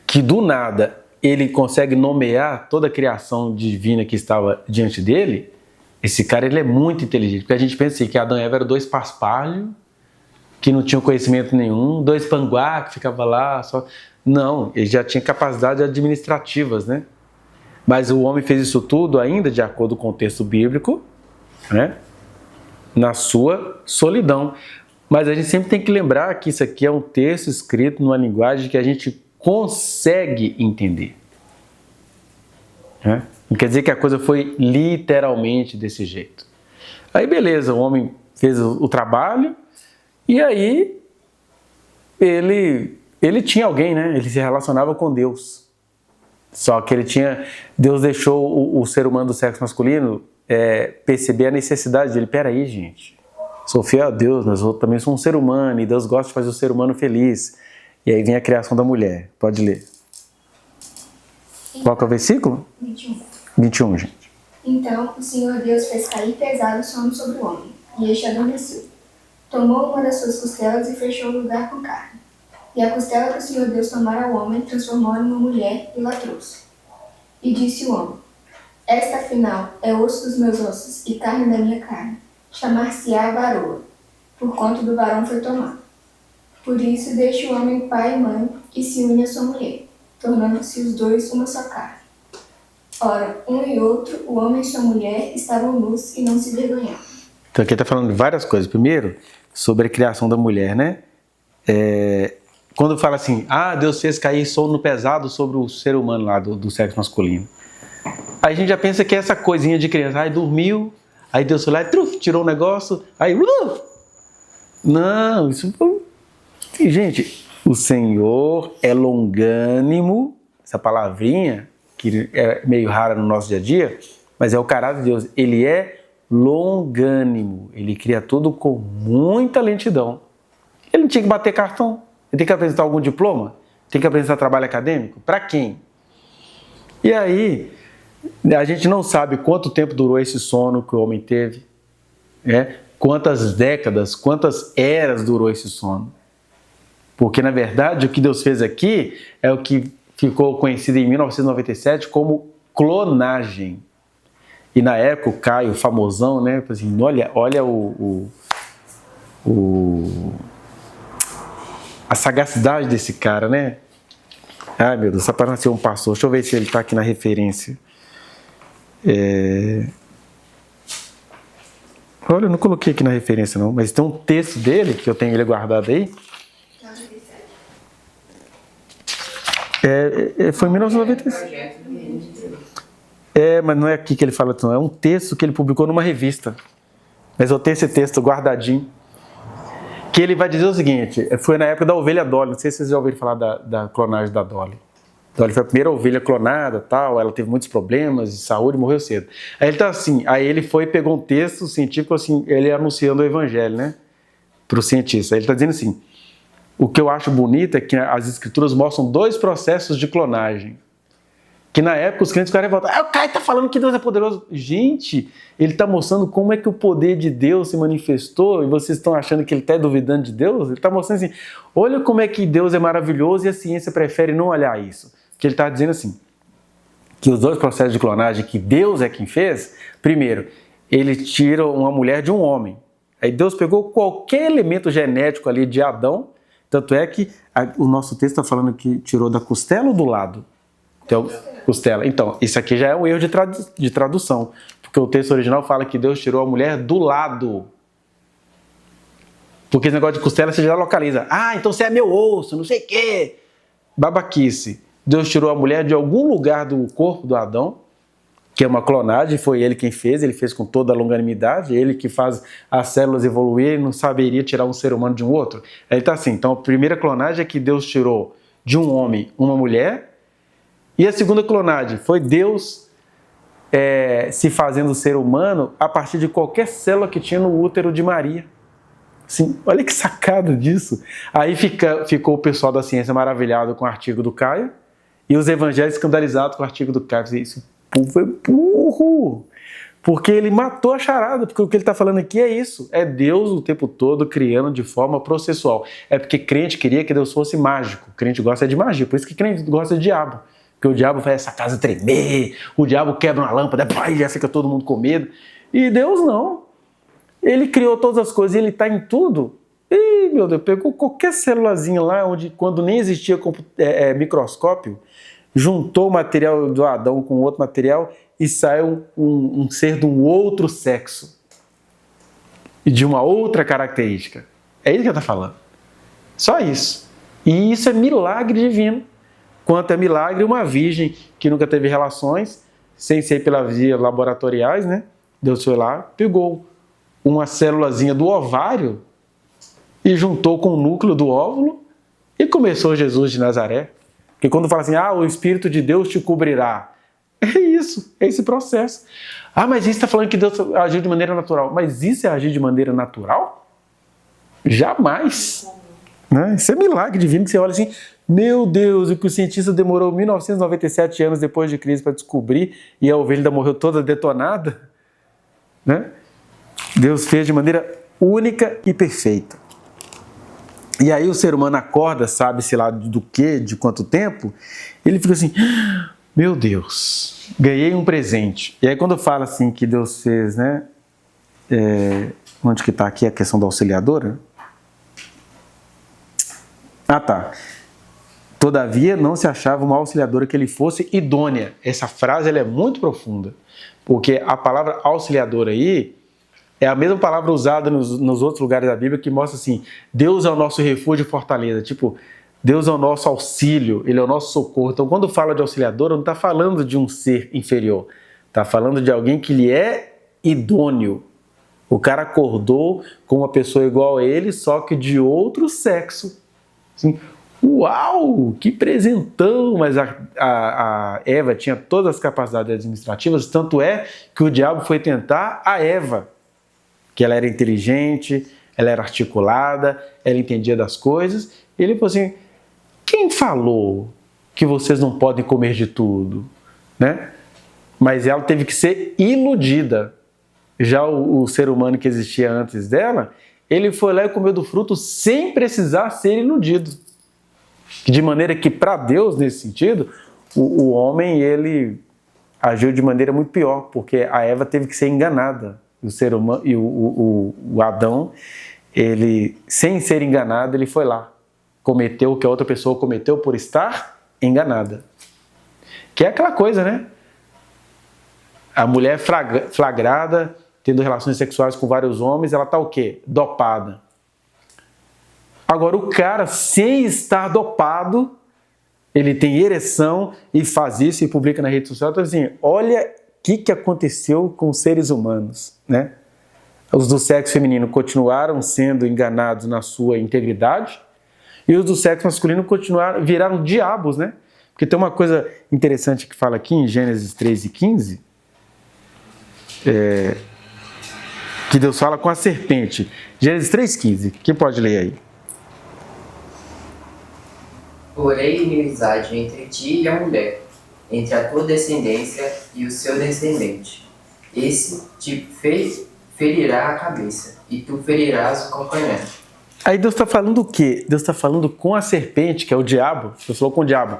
que do nada ele consegue nomear toda a criação divina que estava diante dele, esse cara ele é muito inteligente. Porque a gente pensa assim, que Adão e Eva eram dois paspalhos, que não tinham conhecimento nenhum, dois panguá que ficavam lá só. Não, ele já tinha capacidades administrativas, né? Mas o homem fez isso tudo ainda de acordo com o texto bíblico, né? Na sua solidão. Mas a gente sempre tem que lembrar que isso aqui é um texto escrito numa linguagem que a gente consegue entender, né? Não quer dizer que a coisa foi literalmente desse jeito. Aí beleza, o homem fez o trabalho e aí ele tinha alguém, né? Ele se relacionava com Deus. Só que Deus deixou o ser humano do sexo masculino perceber a necessidade dele. Peraí, gente, sou fiel a Deus, mas eu também sou um ser humano e Deus gosta de fazer o ser humano feliz. E aí vem a criação da mulher. Pode ler. Qual que é o versículo? 21. 21, gente. Então o Senhor Deus fez cair pesado sono sobre o homem, e este adormeceu. Tomou uma das suas costelas e fechou o lugar com carne. E a costela que o Senhor Deus tomara ao homem, transformou-a em uma mulher e lá trouxe. E disse o homem, esta afinal é osso dos meus ossos e carne da minha carne. Chamar-se-á varoa, por quanto do varão foi tomado. Por isso deixa o homem pai e mãe e se une à sua mulher, tornando-se os dois uma só carne. Ora, um e outro, o homem e sua mulher, estavam nus e não se vergonhavam. Então aqui está falando de várias coisas. Primeiro, sobre a criação da mulher, né? Quando fala assim, Deus fez cair sono pesado sobre o ser humano lá do sexo masculino. Aí a gente já pensa que é essa coisinha de criança, aí dormiu, aí Deus foi lá e tirou o negócio, aí... Não, isso... Gente, o Senhor é longânimo, essa palavrinha, que é meio rara no nosso dia a dia, mas é o caráter de Deus. Ele é longânimo, ele cria tudo com muita lentidão. Ele não tinha que bater cartão, ele tem que apresentar algum diploma, tem que apresentar trabalho acadêmico, para quem? E aí, a gente não sabe quanto tempo durou esse sono que o homem teve, quantas décadas, quantas eras durou esse sono. Porque, na verdade, o que Deus fez aqui é o que ficou conhecido em 1997 como clonagem. E na época, o Caio, famosão, né? Assim, olha a sagacidade desse cara, né? Ai, meu Deus, só para nascer um pastor. Deixa eu ver se ele está aqui na referência. Olha, eu não coloquei aqui na referência, não. Mas tem um texto dele, que eu tenho ele guardado aí. Foi em 1997. Mas não é aqui que ele fala, não. É um texto que ele publicou numa revista. Mas eu tenho esse texto guardadinho. Que ele vai dizer o seguinte, foi na época da ovelha Dolly. Não sei se vocês já ouviram falar da clonagem da Dolly. Dolly foi a primeira ovelha clonada, tal. Ela teve muitos problemas de saúde e morreu cedo. Aí ele tá assim, aí ele foi e pegou um texto científico, assim, ele anunciando o evangelho, né? Para o cientista. Aí ele tá dizendo assim, o que eu acho bonito é que as escrituras mostram 2 processos de clonagem. Que na época os crentes ficaram revoltados. O Caio está falando que Deus é poderoso. Gente, ele está mostrando como é que o poder de Deus se manifestou e vocês estão achando que ele está duvidando de Deus? Ele está mostrando assim, olha como é que Deus é maravilhoso e a ciência prefere não olhar isso. Porque ele está dizendo assim, que os 2 processos de clonagem que Deus é quem fez, primeiro, ele tira uma mulher de um homem. Aí Deus pegou qualquer elemento genético ali de Adão. Tanto é que o nosso texto está falando que tirou da costela ou do lado? Então, costela. Então, isso aqui já é um erro de tradução. Porque o texto original fala que Deus tirou a mulher do lado. Porque esse negócio de costela você já localiza. Então você é meu osso, não sei o quê. Babaquice. Deus tirou a mulher de algum lugar do corpo do Adão, que é uma clonagem, foi ele quem fez, ele fez com toda a longanimidade, ele que faz as células evoluir, ele não saberia tirar um ser humano de um outro. Ele está assim, então a primeira clonagem é que Deus tirou de um homem uma mulher, e a segunda clonagem foi Deus se fazendo ser humano a partir de qualquer célula que tinha no útero de Maria. Assim, olha que sacada disso. Aí ficou o pessoal da ciência maravilhado com o artigo do Caio, e os evangélicos escandalizados com o artigo do Caio. Isso foi burro, porque ele matou a charada, porque o que ele está falando aqui é isso, é Deus o tempo todo criando de forma processual. É porque crente queria que Deus fosse mágico, crente gosta de magia, por isso que crente gosta de diabo, porque o diabo faz essa casa tremer, o diabo quebra uma lâmpada, já fica todo mundo com medo, e Deus não, ele criou todas as coisas, e ele está em tudo. E, meu Deus, pegou qualquer célulazinha lá, quando nem existia microscópio, juntou o material do Adão com outro material e saiu um ser de um outro sexo e de uma outra característica. É isso que ele está falando. Só isso. E isso é milagre divino. Quanto é milagre uma virgem que nunca teve relações, sem ser pelas vias laboratoriais, né? Deus foi lá, pegou uma célulazinha do ovário e juntou com o núcleo do óvulo e começou Jesus de Nazaré. Porque quando fala assim, o Espírito de Deus te cobrirá. É isso, é esse processo. Mas isso está falando que Deus agiu de maneira natural. Mas isso é agir de maneira natural? Jamais. Né? Isso é milagre divino que você olha assim, meu Deus, o que o cientista demorou 1997 anos depois de Cristo para descobrir e a ovelha ainda morreu toda detonada. Né? Deus fez de maneira única e perfeita. E aí o ser humano acorda, sabe-se lá do que, de quanto tempo, ele fica assim, meu Deus, ganhei um presente. E aí quando fala assim que Deus fez, né, onde que está aqui a questão da auxiliadora? Ah, tá. Todavia, não se achava uma auxiliadora que lhe fosse idônea. Essa frase ela é muito profunda, porque a palavra auxiliadora aí é a mesma palavra usada nos outros lugares da Bíblia que mostra assim, Deus é o nosso refúgio e fortaleza. Tipo, Deus é o nosso auxílio, Ele é o nosso socorro. Então, quando fala de auxiliadora, não está falando de um ser inferior. Está falando de alguém que lhe é idôneo. O cara acordou com uma pessoa igual a ele, só que de outro sexo. Assim, uau, que presentão! Mas a Eva tinha todas as capacidades administrativas, tanto é que o diabo foi tentar a Eva, que ela era inteligente, ela era articulada, ela entendia das coisas. E ele falou assim, quem falou que vocês não podem comer de tudo? Né? Mas ela teve que ser iludida. Já o ser humano que existia antes dela, ele foi lá e comeu do fruto sem precisar ser iludido. De maneira que, para Deus, nesse sentido, o homem ele agiu de maneira muito pior, porque a Eva teve que ser enganada. O ser humano e o Adão, ele, sem ser enganado, ele foi lá. Cometeu o que a outra pessoa cometeu por estar enganada. Que é aquela coisa, né? A mulher flagrada, tendo relações sexuais com vários homens, ela está o quê? Dopada. Agora, o cara, sem estar dopado, ele tem ereção e faz isso e publica na rede social. Então, assim, olha o que aconteceu com os seres humanos, né? Os do sexo feminino continuaram sendo enganados na sua integridade e os do sexo masculino viraram diabos, né? Porque tem uma coisa interessante que fala aqui em Gênesis 3:15, que Deus fala com a serpente. Gênesis 3:15, quem pode ler aí? Porém, inimizade entre ti e a mulher, entre a tua descendência e o seu descendente. Esse te ferirá a cabeça, e tu ferirás o calcanhar. Aí Deus está falando o quê? Deus está falando com a serpente, que é o diabo. Deus falou com o diabo.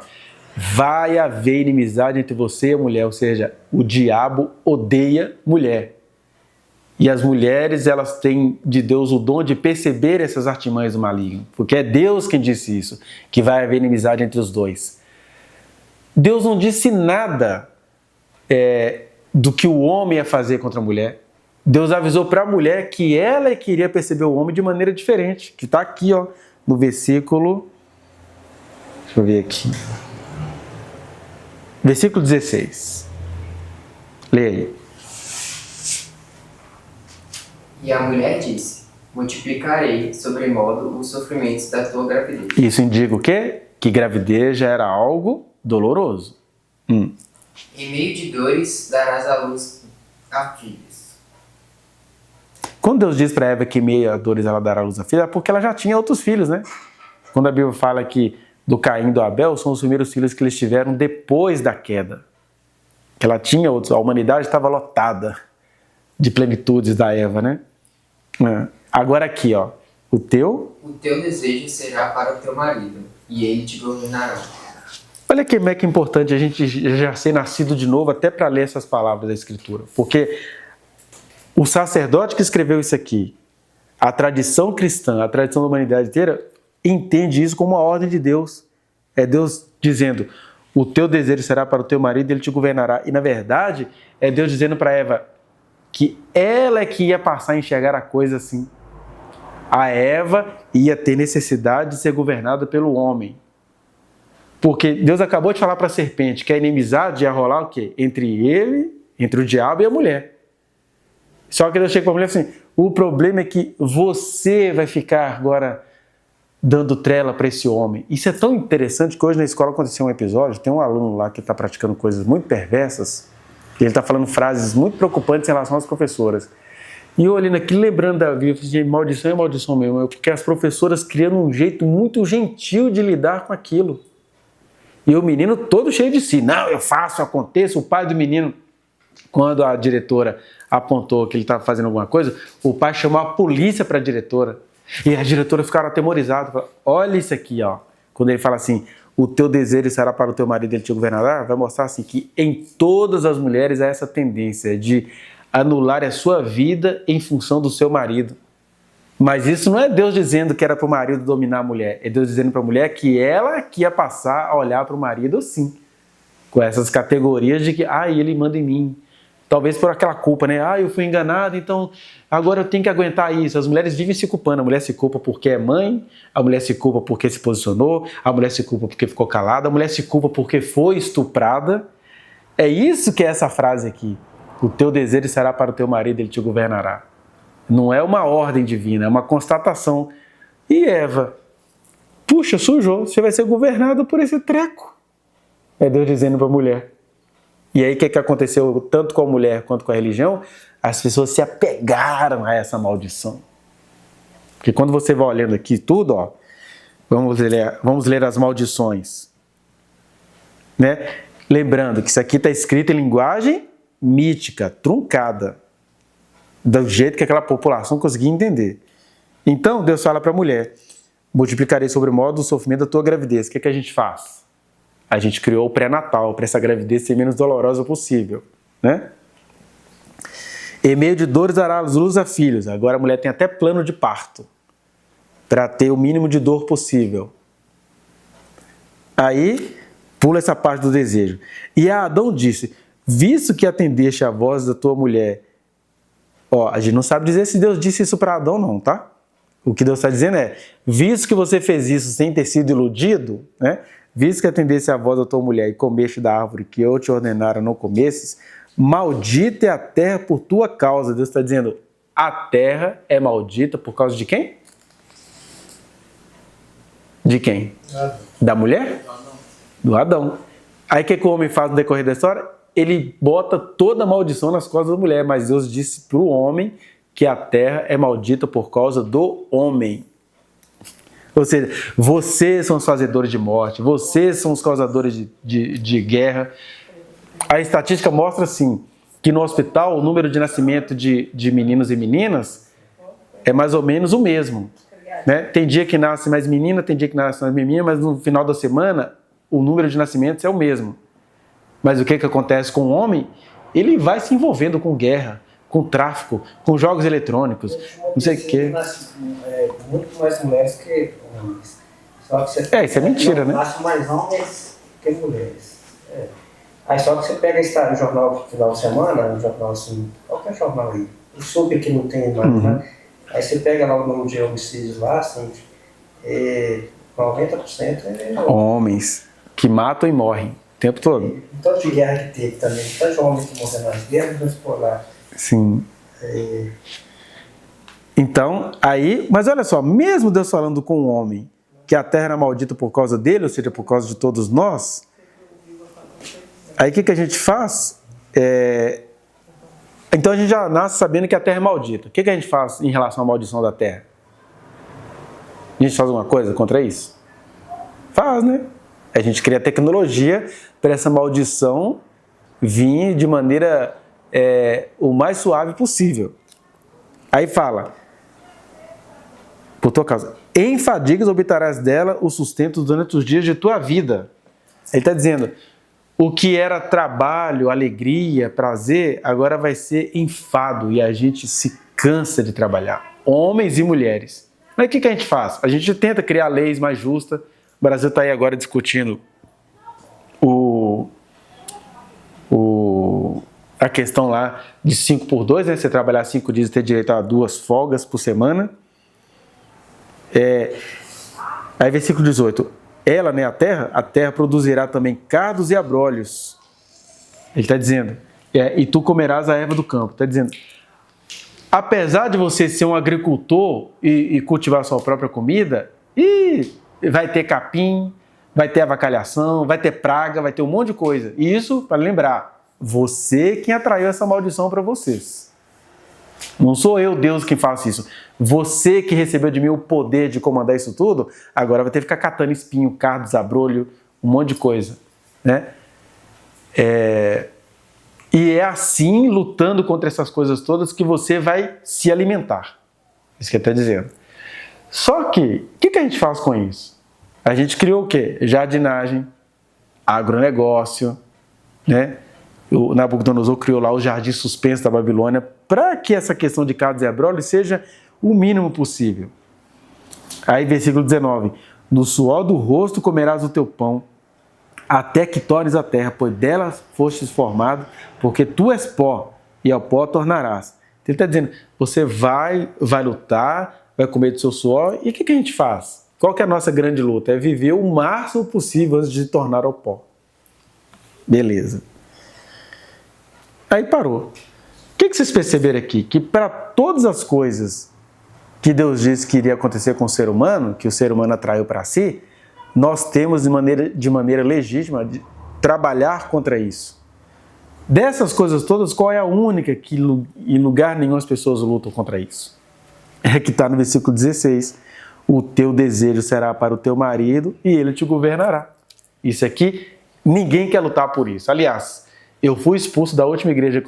Vai haver inimizade entre você e a mulher, ou seja, o diabo odeia mulher. E as mulheres, elas têm de Deus o dom de perceber essas artimanhas do maligno, porque é Deus quem disse isso, que vai haver inimizade entre os dois. Deus não disse nada do que o homem ia fazer contra a mulher. Deus avisou para a mulher que ela queria perceber o homem de maneira diferente, que está aqui, ó, no versículo, deixa eu ver aqui, versículo 16. Leia aí. E a mulher disse, multiplicarei sobremodo os sofrimentos da tua gravidez. Isso indica o quê? Que gravidez já era algo doloroso. Em meio de dores darás à luz a filhos. Quando Deus diz para Eva que em meio a dores ela dará à luz a filha, é porque ela já tinha outros filhos, né? Quando a Bíblia fala que do Caim e do Abel são os primeiros filhos que eles tiveram depois da queda. Que ela tinha outros, a humanidade estava lotada de plenitudes da Eva, né? Agora aqui, ó, o teu desejo será para o teu marido, e ele te governará. Olha como é que é importante a gente já ser nascido de novo até para ler essas palavras da Escritura. Porque o sacerdote que escreveu isso aqui, a tradição cristã, a tradição da humanidade inteira, entende isso como uma ordem de Deus. É Deus dizendo, o teu desejo será para o teu marido e ele te governará. E na verdade, é Deus dizendo para Eva que ela é que ia passar a enxergar a coisa assim. A Eva ia ter necessidade de ser governada pelo homem. Porque Deus acabou de falar para a serpente que a inimizade ia rolar o quê? Entre o diabo e a mulher. Só que Deus chega para a mulher assim, o problema é que você vai ficar agora dando trela para esse homem. Isso é tão interessante que hoje na escola aconteceu um episódio, tem um aluno lá que está praticando coisas muito perversas, e ele está falando frases muito preocupantes em relação às professoras. E eu olhando aqui, lembrando da Bíblia, eu falei, maldição é maldição mesmo, porque as professoras criando um jeito muito gentil de lidar com aquilo. E o menino todo cheio de si, não, eu faço, eu aconteço. O pai do menino, quando a diretora apontou que ele estava fazendo alguma coisa, o pai chamou a polícia para a diretora. E a diretora ficaram atemorizadas, falaram, olha isso aqui, ó. Quando ele fala assim, o teu desejo será para o teu marido e ele te governará, vai mostrar assim que em todas as mulheres há essa tendência de anular a sua vida em função do seu marido. Mas isso não é Deus dizendo que era para o marido dominar a mulher. É Deus dizendo para a mulher que ela que ia passar a olhar para o marido assim. Com essas categorias de que, ele manda em mim. Talvez por aquela culpa, né? Eu fui enganado, então agora eu tenho que aguentar isso. As mulheres vivem se culpando. A mulher se culpa porque é mãe, a mulher se culpa porque se posicionou, a mulher se culpa porque ficou calada, a mulher se culpa porque foi estuprada. É isso que é essa frase aqui. O teu desejo será para o teu marido, ele te governará. Não é uma ordem divina, é uma constatação. E Eva, puxa, sujou, você vai ser governado por esse treco. É Deus dizendo para a mulher. E aí o que aconteceu tanto com a mulher quanto com a religião? As pessoas se apegaram a essa maldição. Porque quando você vai olhando aqui tudo, vamos ler as maldições. Né? Lembrando que isso aqui está escrito em linguagem mítica, truncada. Do jeito que aquela população conseguia entender. Então Deus fala para a mulher, multiplicarei sobre o modo o sofrimento da tua gravidez. O que a gente faz? A gente criou o pré-natal para essa gravidez ser menos dolorosa possível, né? Em meio de dores dará luz a filhos. Agora a mulher tem até plano de parto para ter o mínimo de dor possível. Aí pula essa parte do desejo. E a Adão disse, visto que atendeste a voz da tua mulher. A gente não sabe dizer se Deus disse isso para Adão não, tá? O que Deus está dizendo é, visto que você fez isso sem ter sido iludido, né? Visto que atendesse a voz da tua mulher e comeste da árvore que eu te ordenara não comesses, maldita é a terra por tua causa. Deus está dizendo, a terra é maldita por causa de quem? De quem? Da mulher? Do Adão. Aí o que o homem faz no decorrer da história? Ele bota toda a maldição nas costas da mulher, mas Deus disse para o homem que a terra é maldita por causa do homem. Ou seja, vocês são os fazedores de morte, vocês são os causadores de guerra. A estatística mostra, assim, que no hospital o número de nascimento de meninos e meninas é mais ou menos o mesmo. Né? Tem dia que nasce mais menina, tem dia que nasce mais menina, mas no final da semana o número de nascimentos é o mesmo. Mas o que acontece com o homem? Ele vai se envolvendo com guerra, com tráfico, com jogos eletrônicos, não sei o quê. Muito mais mulheres que homens. Só que você isso é mentira, né? Nasce mais homens que mulheres. Aí só que você pega o jornal do final de semana, um jornal assim, qualquer jornal aí, o super que não tem mais, né? Aí você pega lá o número de homicídios lá, assim, 90% é homens que matam e morrem o tempo todo. O tanto de guerra que teve também, tanto de homens que morreram nas guerras, vamos por lá. Sim. Então, aí, mas olha só, mesmo Deus falando com o homem que a terra era maldita por causa dele, ou seja, por causa de todos nós, aí o que a gente faz? Então a gente já nasce sabendo que a terra é maldita. O que a gente faz em relação à maldição da terra? A gente faz alguma coisa contra isso? Faz, né? A gente cria tecnologia para essa maldição vir de maneira o mais suave possível. Aí fala, por tua causa, em fadigas obterás dela o sustento durante os dias de tua vida. Ele está dizendo, o que era trabalho, alegria, prazer, agora vai ser enfado e a gente se cansa de trabalhar. Homens e mulheres. Mas o que a gente faz? A gente tenta criar leis mais justas. O Brasil está aí agora discutindo a questão lá de 5x2, né? Você trabalhar 5 dias e ter direito a 2 folgas por semana. Aí versículo 18. Ela, né, a terra produzirá também cardos e abrolhos. Ele está dizendo, e tu comerás a erva do campo. Está dizendo, apesar de você ser um agricultor e cultivar a sua própria comida, vai ter capim, vai ter avacalhação, vai ter praga, vai ter um monte de coisa. E isso, para lembrar, você quem atraiu essa maldição para vocês. Não sou eu, Deus, quem faço isso. Você que recebeu de mim o poder de comandar isso tudo, agora vai ter que ficar catando espinho, cardos, abrolho, um monte de coisa. Né? E é assim, lutando contra essas coisas todas, que você vai se alimentar. Isso que ele está dizendo. Só que, o que a gente faz com isso? A gente criou o quê? Jardinagem, agronegócio, né? O Nabucodonosor criou lá o jardim suspenso da Babilônia para que essa questão de cardos e abrolhos seja o mínimo possível. Aí, versículo 19. No suor do rosto comerás o teu pão, até que tornes a terra, pois dela fostes formado, porque tu és pó, e ao pó tornarás. Ele está dizendo, você vai lutar, vai comer do seu suor, e o que a gente faz? Qual que é a nossa grande luta? É viver o máximo possível antes de tornar ao pó. Beleza. Aí parou. O que vocês perceberam aqui? Que para todas as coisas que Deus disse que iria acontecer com o ser humano, que o ser humano atraiu para si, nós temos de maneira legítima de trabalhar contra isso. Dessas coisas todas, qual é a única que em lugar nenhum as pessoas lutam contra isso? É que está no versículo 16. O teu desejo será para o teu marido e ele te governará. Isso aqui, ninguém quer lutar por isso. Aliás, eu fui expulso da última igreja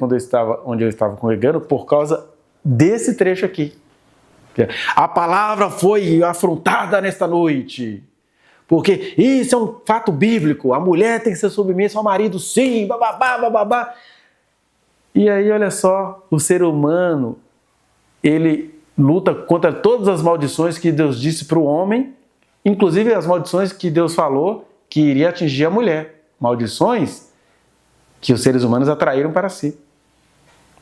onde eu estava congregando por causa desse trecho aqui. A palavra foi afrontada nesta noite. Porque isso é um fato bíblico. A mulher tem que ser submissa ao marido, sim, bababá, bababá. E aí, olha só, o ser humano, ele luta contra todas as maldições que Deus disse para o homem, inclusive as maldições que Deus falou que iria atingir a mulher. Maldições que os seres humanos atraíram para si.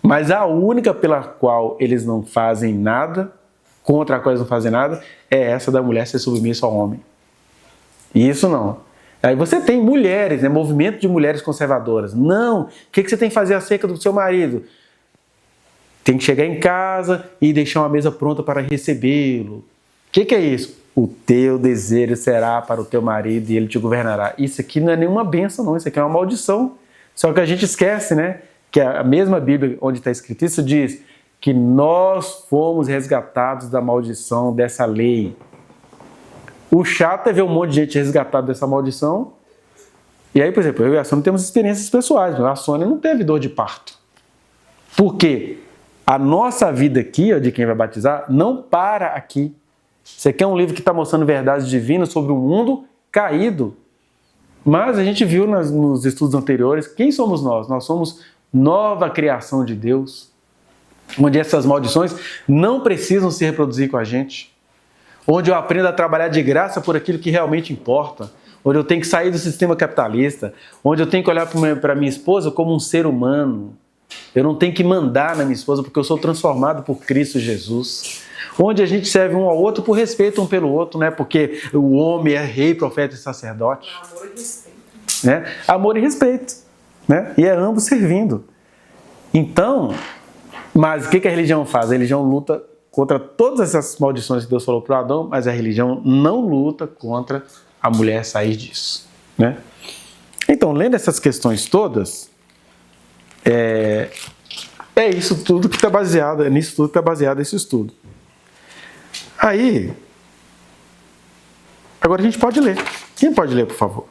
Mas a única pela qual eles não fazem nada, contra a qual eles não fazem nada, é essa da mulher ser submissa ao homem. Isso não. Aí você tem mulheres, né, movimento de mulheres conservadoras. Não, o que você tem que fazer acerca do seu marido? Tem que chegar em casa e deixar uma mesa pronta para recebê-lo. O que é isso? O teu desejo será para o teu marido e ele te governará. Isso aqui não é nenhuma bênção, não. Isso aqui é uma maldição. Só que a gente esquece, né? Que a mesma Bíblia onde está escrito isso diz que nós fomos resgatados da maldição dessa lei. O chato é ver um monte de gente resgatada dessa maldição. E aí, por exemplo, eu e a Sônia temos experiências pessoais. A Sônia não teve dor de parto. Por quê? A nossa vida aqui, ó, de quem vai batizar, não para aqui. Isso aqui é um livro que está mostrando verdades divinas sobre o mundo caído. Mas a gente viu nos estudos anteriores, quem somos nós? Nós somos nova criação de Deus, onde essas maldições não precisam se reproduzir com a gente. Onde eu aprendo a trabalhar de graça por aquilo que realmente importa, onde eu tenho que sair do sistema capitalista, onde eu tenho que olhar para minha esposa como um ser humano. Eu não tenho que mandar na minha esposa porque eu sou transformado por Cristo Jesus. Onde a gente serve um ao outro por respeito um pelo outro, né? Porque o homem é rei, profeta e sacerdote. Amor e respeito. Né? Amor e respeito. Né? E é ambos servindo. Então, mas o que a religião faz? A religião luta contra todas essas maldições que Deus falou para Adão, mas a religião não luta contra a mulher sair disso. Né? Então, lendo essas questões todas, é isso tudo que está baseado, é nisso tudo que está baseado esse estudo. Aí, agora a gente pode ler. Quem pode ler, por favor?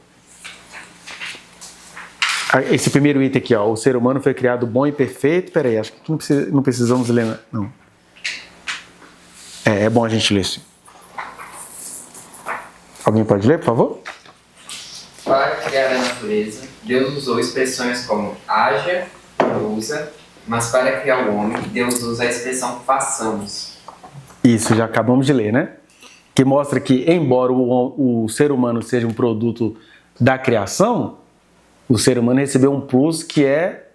Esse primeiro item aqui, ó, o ser humano foi criado bom e perfeito. Peraí, acho que não precisamos ler, não. É bom a gente ler, sim. Alguém pode ler, por favor? Para criar a natureza, Deus usou expressões como haja, usa, mas para criar o homem, Deus usa a expressão façamos. Isso, já acabamos de ler, né? Que mostra que, embora o ser humano seja um produto da criação, o ser humano recebeu um plus que é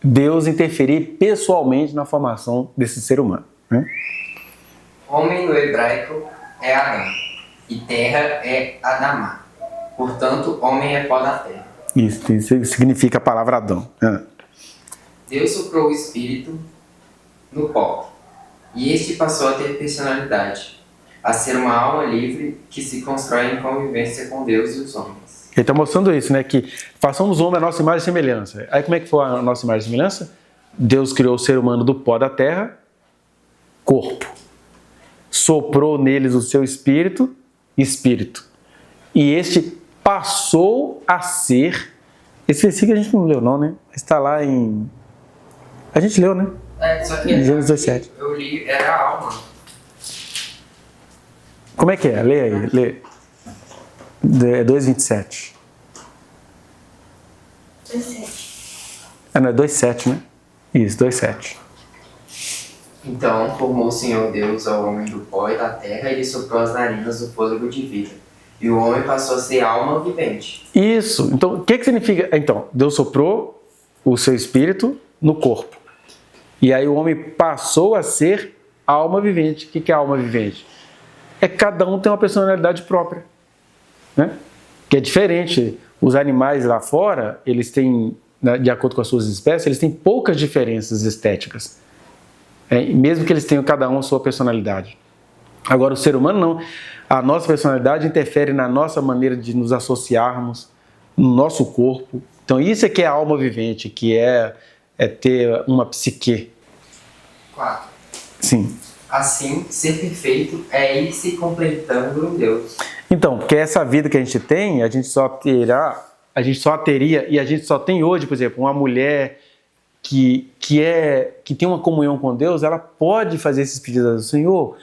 Deus interferir pessoalmente na formação desse ser humano. Né? Homem no hebraico é Adão, e terra é Adamá. Portanto, homem é pó da terra. Isso significa a palavra Adão. Deus soprou o espírito no pó, e este passou a ter personalidade, a ser uma alma livre que se constrói em convivência com Deus e os homens. Ele está mostrando isso, né? Que façamos o homem a nossa imagem e semelhança. Aí como é que foi a nossa imagem e semelhança? Deus criou o ser humano do pó da terra, corpo. Soprou neles o seu espírito, e este passou a ser. Esse versículo a gente não leu, não, né? Está lá em. A gente leu, né? Só que Gênesis 2:7. eu li, era a alma. Como é que é? Lê aí, lê. É 2:27. 17. Não, é 2:7, né? Isso, 2:7. Então formou o Senhor Deus ao homem do pó e da terra e lhe soprou as narinas o fôlego de vida. E o homem passou a ser alma vivente. Isso. Então, o que significa? Então, Deus soprou o seu espírito no corpo. E aí o homem passou a ser alma vivente. O que é alma vivente? É que cada um tem uma personalidade própria, né? Que é diferente. Os animais lá fora, eles têm, de acordo com as suas espécies, eles têm poucas diferenças estéticas. Mesmo que eles tenham cada um a sua personalidade. Agora, o ser humano não. A nossa personalidade interfere na nossa maneira de nos associarmos, no nosso corpo. Então, isso é que é a alma vivente, que é ter uma psique. 4. Sim. Assim, ser perfeito é ir se completando em Deus. Então, porque essa vida que a gente tem, a gente só teria, e a gente só tem hoje, por exemplo, uma mulher que tem uma comunhão com Deus, ela pode fazer esses pedidos ao Senhor.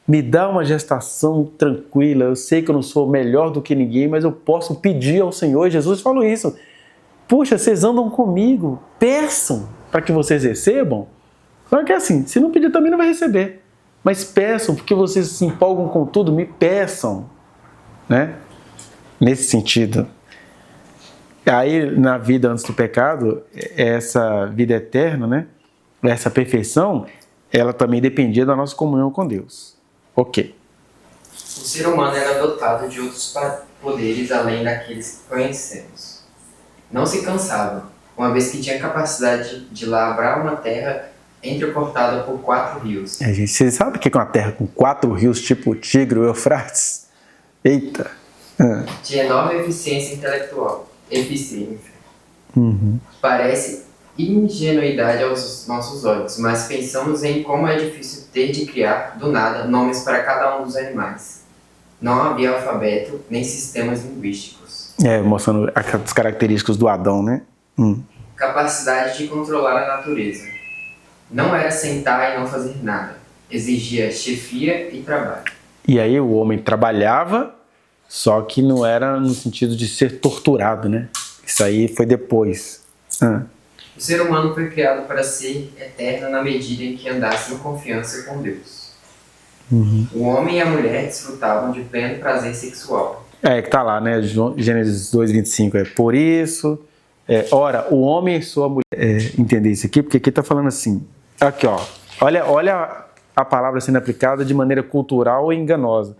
Me dá uma gestação tranquila, eu sei que eu não sou melhor do que ninguém, mas eu posso pedir ao Senhor. E Jesus falou isso. Puxa, vocês andam comigo, peçam para que vocês recebam. Só que é assim, se não pedir também não vai receber. Mas peçam, porque vocês se empolgam com tudo, me peçam. Né? Nesse sentido. Aí, na vida antes do pecado, essa vida eterna, né? Essa perfeição, ela também dependia da nossa comunhão com Deus. Ok. O ser humano era dotado de outros poderes além daqueles que conhecemos. Não se cansava, uma vez que tinha capacidade de lavrar uma terra entrecortada por 4 rios. Gente, você sabe o que é uma terra com 4 rios, tipo Tigre ou Eufrates? Eita! De enorme eficiência intelectual. Parece ingenuidade aos nossos olhos, mas pensamos em como é difícil ter de criar, do nada, nomes para cada um dos animais. Não havia alfabeto nem sistemas linguísticos. Mostrando as características do Adão, né? Capacidade de controlar a natureza. Não era sentar e não fazer nada. Exigia chefia e trabalho. E aí o homem trabalhava, só que não era no sentido de ser torturado, né? Isso aí foi depois. O ser humano foi criado para ser eterno na medida em que andasse em confiança com Deus. O homem e a mulher desfrutavam de pleno prazer sexual. Que tá lá, né? Gênesis 2:25. Por isso. Ora, o homem e sua mulher. Entender isso aqui, porque aqui tá falando assim. Aqui, ó. Olha a palavra sendo aplicada de maneira cultural e enganosa.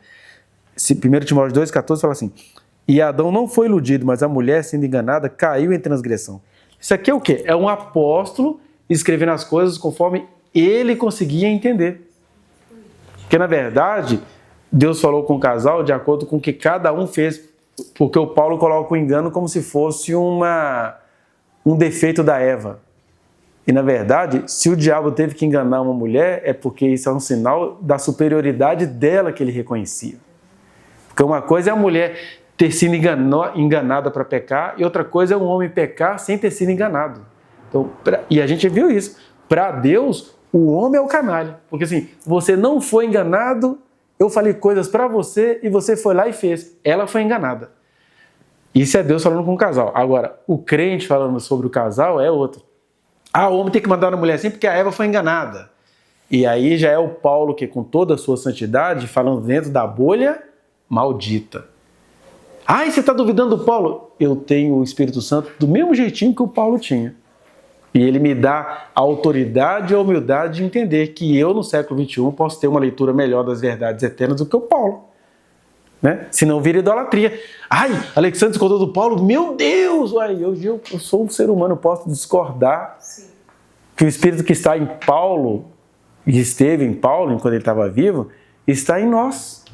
1 Timóteo 2,14 fala assim: e Adão não foi iludido, mas a mulher, sendo enganada, caiu em transgressão. Isso aqui é o quê? É um apóstolo escrevendo as coisas conforme ele conseguia entender. Porque, na verdade, Deus falou com o casal de acordo com o que cada um fez, porque o Paulo coloca o engano como se fosse um defeito da Eva. E, na verdade, se o diabo teve que enganar uma mulher, é porque isso é um sinal da superioridade dela que ele reconhecia. Porque uma coisa é a mulher ter sido enganada para pecar, e outra coisa é um homem pecar sem ter sido enganado. Então, e a gente viu isso. Para Deus, o homem é o canalha. Porque assim, você não foi enganado, eu falei coisas para você e você foi lá e fez. Ela foi enganada. Isso é Deus falando com o casal. Agora, o crente falando sobre o casal é outro. O homem tem que mandar na mulher assim porque a Eva foi enganada. E aí já é o Paulo que, com toda a sua santidade, falando dentro da bolha maldita. Você está duvidando do Paulo? Eu tenho o Espírito Santo do mesmo jeitinho que o Paulo tinha. E ele me dá a autoridade e a humildade de entender que eu, no século XXI, posso ter uma leitura melhor das verdades eternas do que o Paulo. Né? Senão vira idolatria. Alexandre discordou do Paulo? Meu Deus! Eu sou um ser humano, eu posso discordar. Sim. Que o Espírito que está em Paulo, e esteve em Paulo enquanto ele estava vivo, está em nós.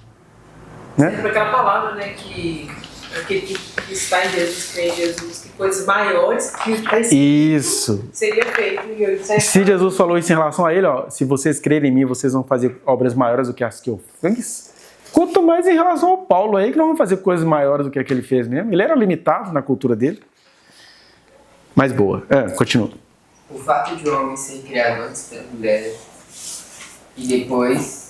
Né? Sempre aquela palavra, né, que aquele que está em Jesus, crê em Jesus, que coisas maiores que está escrito Isso. seria feito. Se Jesus falou isso em relação a ele, se vocês crerem em mim, vocês vão fazer obras maiores do que as que eu fiz. Quanto mais em relação ao Paulo aí, que nós vamos fazer coisas maiores do que ele fez mesmo. Ele era limitado na cultura dele. Mas boa. Continua. O fato de o homem ser criado antes da mulher e depois...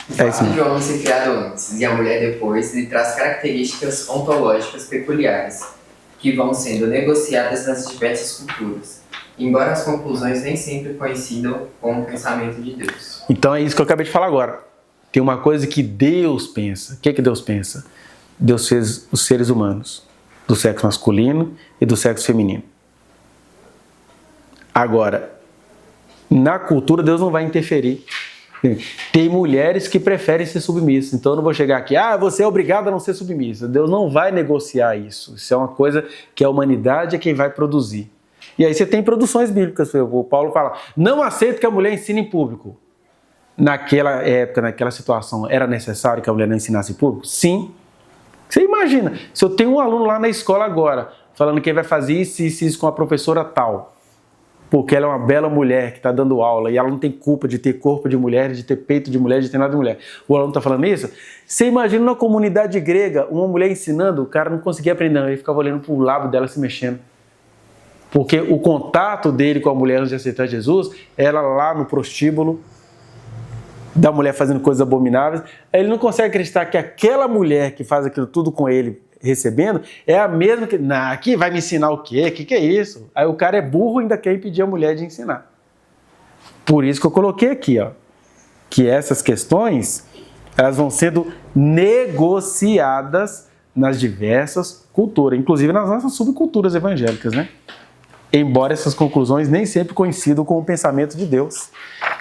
O fato de o homem ser criado antes e a mulher depois lhe traz características ontológicas peculiares, que vão sendo negociadas nas diversas culturas. embora as conclusões nem sempre coincidam com o pensamento de Deus. Então é isso que eu acabei de falar agora. Tem uma coisa que Deus pensa. O que que Deus pensa? Deus fez os seres humanos, do sexo masculino e do sexo feminino. Agora, na cultura Deus não vai interferir. Tem mulheres que preferem ser submissas, então eu não vou chegar aqui, você é obrigado a não ser submissa. Deus não vai negociar isso. Isso é uma coisa que a humanidade é quem vai produzir. E aí você tem produções bíblicas, o Paulo fala, não aceito que a mulher ensine em público. Naquela época, naquela situação, era necessário que a mulher não ensinasse em público? Sim. Você imagina, se eu tenho um aluno lá na escola agora, falando que ele vai fazer isso com a professora tal, porque ela é uma bela mulher que está dando aula e ela não tem culpa de ter corpo de mulher, de ter peito de mulher, de ter nada de mulher. O aluno está falando isso? Você imagina na comunidade grega, uma mulher ensinando, o cara não conseguia aprender, ele ficava olhando para o lábio dela se mexendo. Porque o contato dele com a mulher antes de aceitar Jesus era lá no prostíbulo, da mulher fazendo coisas abomináveis. Ele não consegue acreditar que aquela mulher que faz aquilo tudo com ele, recebendo, é a mesma que... aqui vai me ensinar o quê? O que é isso? Aí o cara é burro e ainda quer impedir a mulher de ensinar. Por isso que eu coloquei aqui, que essas questões, elas vão sendo negociadas nas diversas culturas, inclusive nas nossas subculturas evangélicas, né? Embora essas conclusões nem sempre coincidam com o pensamento de Deus.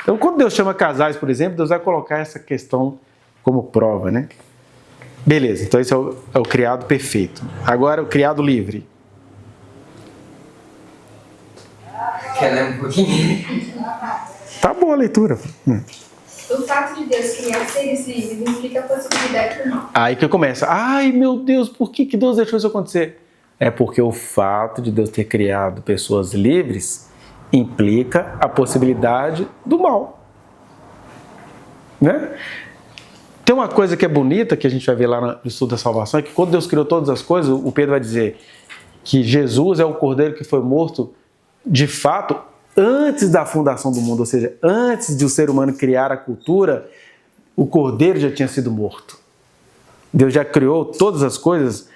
Então, quando Deus chama casais, por exemplo, Deus vai colocar essa questão como prova, né? Beleza, então esse é o criado perfeito. Agora o criado livre. Quer ler um pouquinho? Tá boa a leitura. O fato de Deus criar seres livres implica a possibilidade do mal. Aí que começa. Ai, meu Deus, por que Deus deixou isso acontecer? É porque o fato de Deus ter criado pessoas livres implica a possibilidade do mal. Né? Tem uma coisa que é bonita, que a gente vai ver lá no estudo da salvação, é que quando Deus criou todas as coisas, o Pedro vai dizer que Jesus é o cordeiro que foi morto, de fato, antes da fundação do mundo, ou seja, antes de o ser humano criar a cultura, o cordeiro já tinha sido morto. Deus já criou todas as coisas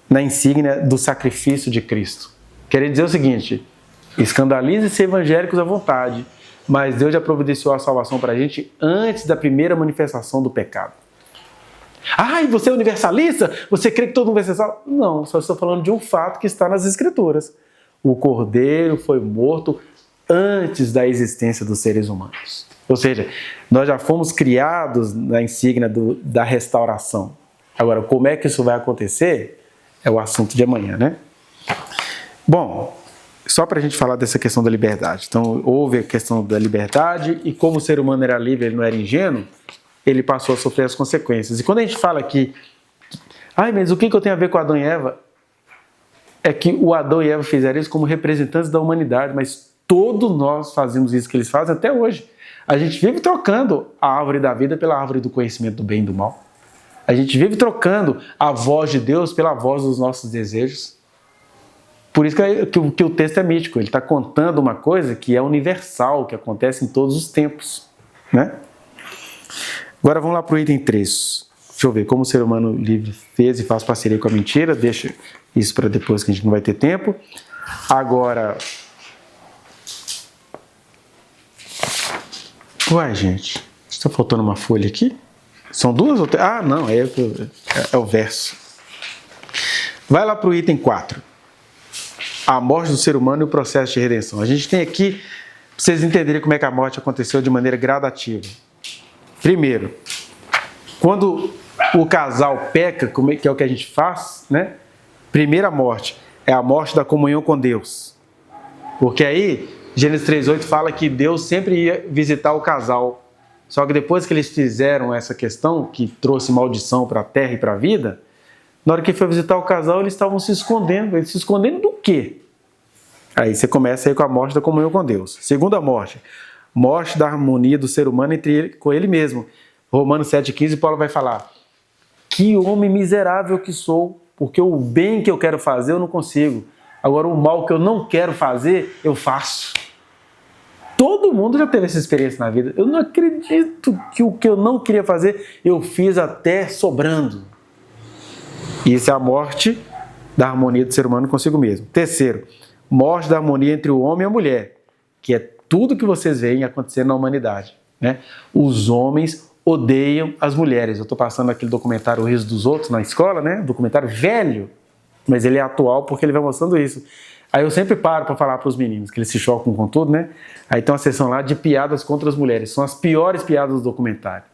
na insígnia do sacrifício de Cristo. Quer dizer o seguinte, escandalize-se evangélicos à vontade, mas Deus já providenciou a salvação para a gente antes da primeira manifestação do pecado. Ai, você é universalista? Você crê que todo mundo vai ser salvo? Não, só estou falando de um fato que está nas Escrituras. O Cordeiro foi morto antes da existência dos seres humanos. Ou seja, nós já fomos criados na insígnia da restauração. Agora, como é que isso vai acontecer? É o assunto de amanhã, né? Bom, só para a gente falar dessa questão da liberdade. Então, houve a questão da liberdade e como o ser humano era livre, ele não era ingênuo, ele passou a sofrer as consequências. E quando a gente fala aqui, mas o que eu tenho a ver com Adão e Eva? É que o Adão e Eva fizeram isso como representantes da humanidade, mas todos nós fazemos isso que eles fazem até hoje. A gente vive trocando a árvore da vida pela árvore do conhecimento do bem e do mal. A gente vive trocando a voz de Deus pela voz dos nossos desejos. Por isso que o texto é mítico. Ele está contando uma coisa que é universal, que acontece em todos os tempos. Né? Agora vamos lá para o item 3. Deixa eu ver como o ser humano livre fez e faz parceria com a mentira. Deixa isso para depois que a gente não vai ter tempo. Agora... Uai, gente. Está faltando uma folha aqui? São duas ou três? Ah, não, é o verso. Vai lá para o item 4. A morte do ser humano e o processo de redenção. A gente tem aqui, para vocês entenderem como é que a morte aconteceu de maneira gradativa. Primeiro, quando o casal peca, que é o que a gente faz, né? Primeira morte é a morte da comunhão com Deus. Porque aí, Gênesis 3:8 fala que Deus sempre ia visitar o casal. Só que depois que eles fizeram essa questão, que trouxe maldição para a terra e para a vida, na hora que foi visitar o casal, eles estavam se escondendo. Eles se escondendo do quê? Aí você começa aí com a morte da comunhão com Deus. Segunda morte da harmonia do ser humano com ele mesmo. Romanos 7,15, Paulo vai falar: que homem miserável que sou, porque o bem que eu quero fazer eu não consigo. Agora o mal que eu não quero fazer, eu faço. Todo mundo já teve essa experiência na vida. Eu não acredito que o que eu não queria fazer, eu fiz até sobrando. Isso é a morte da harmonia do ser humano consigo mesmo. Terceiro, morte da harmonia entre o homem e a mulher, que é tudo que vocês veem acontecendo na humanidade, né? Os homens odeiam as mulheres. Eu estou passando aquele documentário O Riso dos Outros na escola, né? Documentário velho, mas ele é atual porque ele vai mostrando isso. Aí eu sempre paro para falar para os meninos, que eles se chocam com tudo, né? Aí tem uma seção lá de piadas contra as mulheres. São as piores piadas do documentário.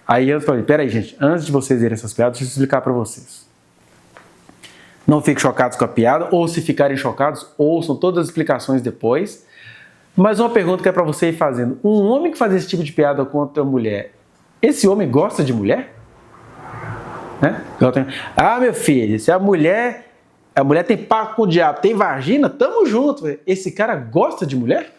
Aí eu falei, peraí, gente, antes de vocês verem essas piadas, deixa eu explicar para vocês. Não fiquem chocados com a piada, ou se ficarem chocados, ouçam todas as explicações depois. Mas uma pergunta que é para você ir fazendo. Um homem que faz esse tipo de piada contra a mulher, esse homem gosta de mulher? Né? Ah, meu filho, se a mulher tem pacto com o diabo, tem vagina, tamo junto. Esse cara gosta de mulher?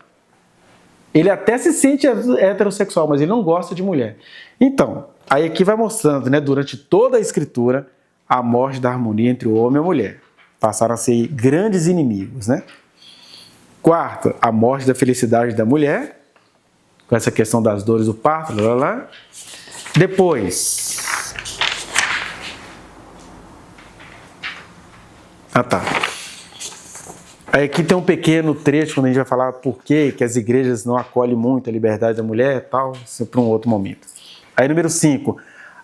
Ele até se sente heterossexual, mas ele não gosta de mulher. Então, aí aqui vai mostrando, né, durante toda a escritura, a morte da harmonia entre o homem e a mulher. Passaram a ser grandes inimigos, né? Quarto, a morte da felicidade da mulher, com essa questão das dores do parto, lá, lá. Depois... Aí aqui tem um pequeno trecho, quando a gente vai falar por que as igrejas não acolhem muito a liberdade da mulher e tal, isso é para um outro momento. Aí número 5,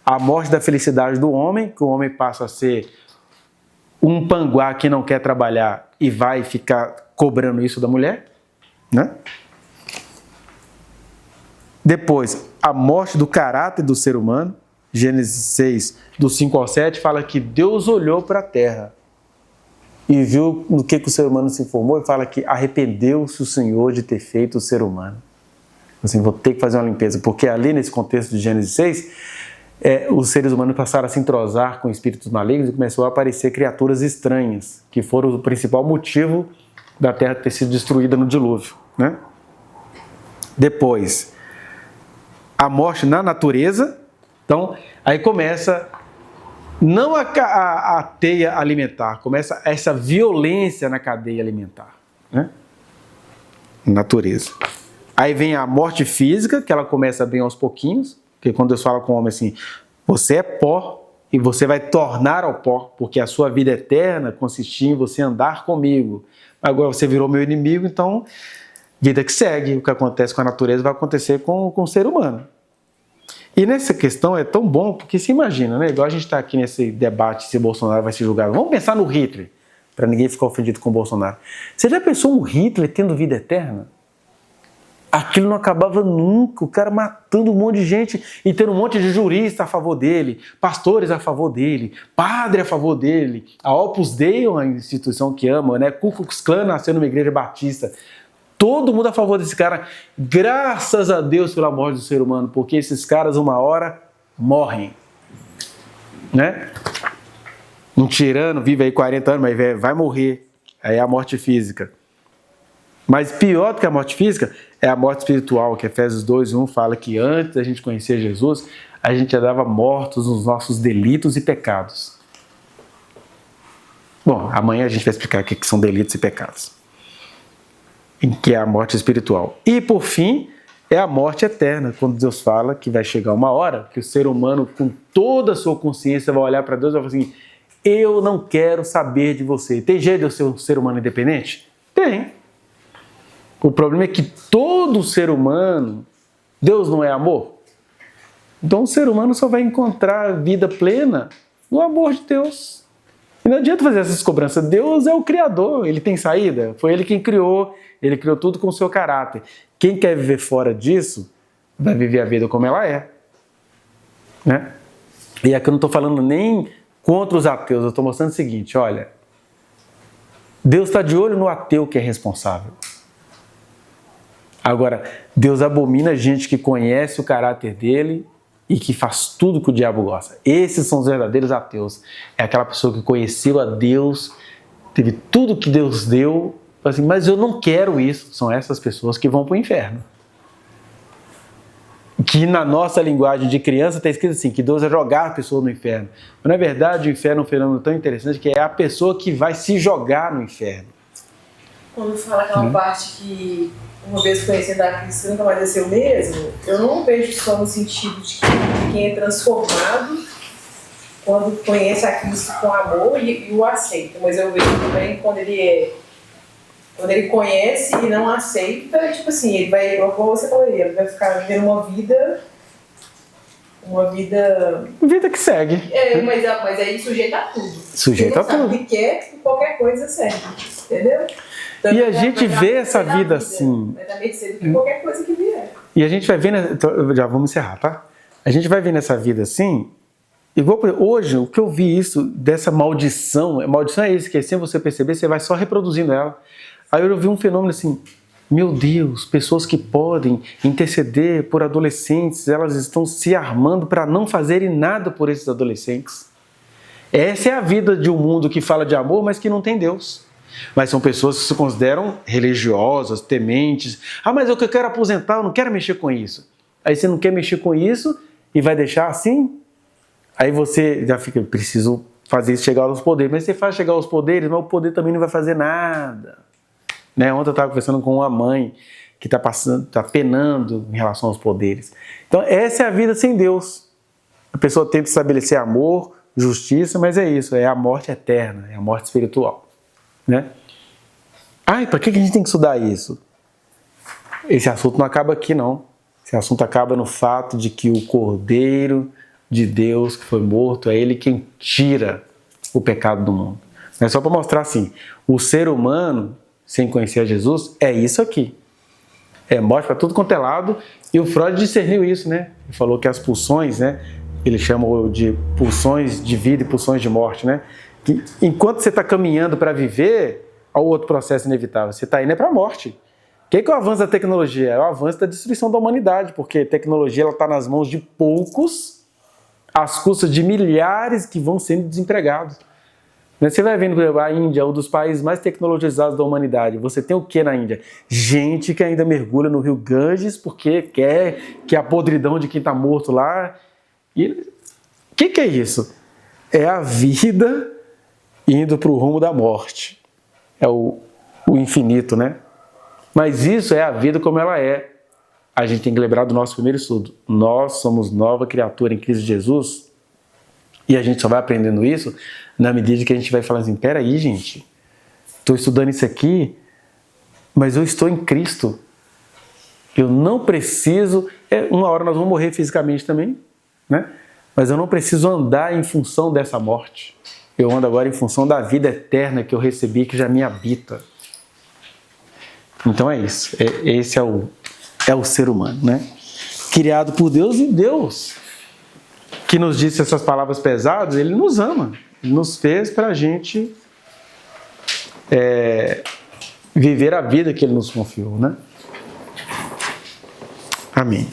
a morte da felicidade do homem, que o homem passa a ser um panguá que não quer trabalhar e vai ficar cobrando isso da mulher, né? Depois, a morte do caráter do ser humano. Gênesis 6, do 5 ao 7, fala que Deus olhou para a terra e viu no que o ser humano se formou e fala que arrependeu-se o Senhor de ter feito o ser humano. Assim, vou ter que fazer uma limpeza, porque ali nesse contexto de Gênesis 6, os seres humanos passaram a se entrosar com espíritos malignos e começou a aparecer criaturas estranhas, que foram o principal motivo da terra ter sido destruída no dilúvio, né? Depois, a morte na natureza. Então, aí começa não a teia alimentar, começa essa violência na cadeia alimentar, né? Natureza. Aí vem a morte física, que ela começa bem aos pouquinhos, porque quando Deus fala com o homem assim, você é pó e você vai tornar ao pó, porque a sua vida eterna consistia em você andar comigo. Agora você virou meu inimigo, então vida que segue. O que acontece com a natureza vai acontecer com o ser humano. E nessa questão é tão bom, porque se imagina, né? Igual a gente está aqui nesse debate se Bolsonaro vai ser julgado. Vamos pensar no Hitler, para ninguém ficar ofendido com o Bolsonaro. Você já pensou um Hitler tendo vida eterna? Aquilo não acabava nunca, o cara matando um monte de gente e tendo um monte de jurista a favor dele, pastores a favor dele, padre a favor dele, a Opus Dei, uma instituição que ama, né? Ku Klux Klan nasceu numa igreja batista. Todo mundo a favor desse cara, graças a Deus pela morte do ser humano, porque esses caras uma hora morrem, né? Um tirano vive aí 40 anos, mas vai morrer, aí é a morte física. Mas pior do que a morte física é a morte espiritual, que Efésios 2:1 fala que antes da gente conhecer Jesus, a gente já dava mortos nos nossos delitos e pecados. Bom, amanhã a gente vai explicar o que são delitos e pecados. Em que é a morte espiritual. E, por fim, é a morte eterna, quando Deus fala que vai chegar uma hora que o ser humano, com toda a sua consciência, vai olhar para Deus e vai falar assim, eu não quero saber de você. Tem jeito de eu ser um ser humano independente? Tem. O problema é que todo ser humano, Deus não é amor? Então o ser humano só vai encontrar vida plena no amor de Deus. E não adianta fazer essas cobranças. Deus é o Criador, Ele tem saída. Foi Ele quem criou, Ele criou tudo com o seu caráter. Quem quer viver fora disso, vai viver a vida como ela é. Né? E aqui eu não estou falando nem contra os ateus, eu estou mostrando o seguinte, olha, Deus está de olho no ateu que é responsável. Agora, Deus abomina gente que conhece o caráter dele e que faz tudo que o diabo gosta. Esses são os verdadeiros ateus. É aquela pessoa que conheceu a Deus, teve tudo que Deus deu, assim, mas eu não quero isso. São essas pessoas que vão para o inferno. Que na nossa linguagem de criança está escrito assim, que Deus vai jogar a pessoa no inferno. Mas na verdade o inferno é um fenômeno tão interessante que é a pessoa que vai se jogar no inferno. Quando fala aquela parte que uma vez conhecendo a Cristo nunca mais vai ser o mesmo, eu não vejo só no sentido de quem é transformado quando conhece a Cristo com amor e o aceita, mas eu vejo também quando ele é Quando ele conhece e não aceita, tipo assim, ele vai, como você falou, ele vai ficar vivendo uma vida Vida que segue. mas aí sujeita a tudo. Sujeita a tudo. Sabe o que quer, qualquer coisa serve. Entendeu? Então, E a gente vê essa vida assim. Vai dar mercê de qualquer coisa que vier. E a gente vai vendo. Já vamos encerrar, tá? A gente vai vendo essa vida assim. Igual hoje, o que eu vi isso, dessa maldição. Maldição é isso, que sem você perceber, você vai só reproduzindo ela. Aí eu vi um fenômeno assim. Meu Deus, pessoas que podem interceder por adolescentes, elas estão se armando para não fazerem nada por esses adolescentes. Essa é a vida de um mundo que fala de amor, mas que não tem Deus. Mas são pessoas que se consideram religiosas, tementes. Ah, mas eu quero aposentar, eu não quero mexer com isso. Aí você não quer mexer com isso e vai deixar assim? Aí você já fica, preciso fazer isso chegar aos poderes. Mas você faz chegar aos poderes, mas o poder também não vai fazer nada. Né? Ontem eu estava conversando com uma mãe que está penando em relação aos poderes. Então essa é a vida sem Deus. A pessoa tenta estabelecer amor, justiça, mas é isso, é a morte eterna, é a morte espiritual. Né? Ai, para que a gente tem que estudar isso? Esse assunto não acaba aqui, não. Esse assunto acaba no fato de que o Cordeiro de Deus que foi morto, é Ele quem tira o pecado do mundo. É só para mostrar assim, o ser humano, sem conhecer a Jesus, é isso aqui. É morte para tudo quanto é lado. E o Freud discerniu isso, né? Ele falou que as pulsões, né? Ele chama de pulsões de vida e pulsões de morte, né? Que enquanto você está caminhando para viver, há outro processo inevitável. Você está indo para a morte. O que é o avanço da tecnologia? É o avanço da destruição da humanidade, porque a tecnologia está nas mãos de poucos, às custas de milhares que vão sendo desempregados. Você vai vendo a Índia, um dos países mais tecnologizados da humanidade. Você tem o que na Índia? Gente que ainda mergulha no rio Ganges porque quer que a podridão de quem está morto lá. O que é isso? É a vida indo para o rumo da morte. É o infinito, né? Mas isso é a vida como ela é. A gente tem que lembrar do nosso primeiro estudo. Nós somos nova criatura em Cristo Jesus. E a gente só vai aprendendo isso na medida que a gente vai falar assim, peraí, gente, estou estudando isso aqui, mas eu estou em Cristo. Eu não preciso... uma hora nós vamos morrer fisicamente também, né? Mas eu não preciso andar em função dessa morte. Eu ando agora em função da vida eterna que eu recebi, que já me habita. Então é isso. Esse é o ser humano, né? Criado por Deus, e Deus que nos disse essas palavras pesadas, Ele nos ama. Ele nos fez para a gente viver a vida que Ele nos confiou, né? Amém.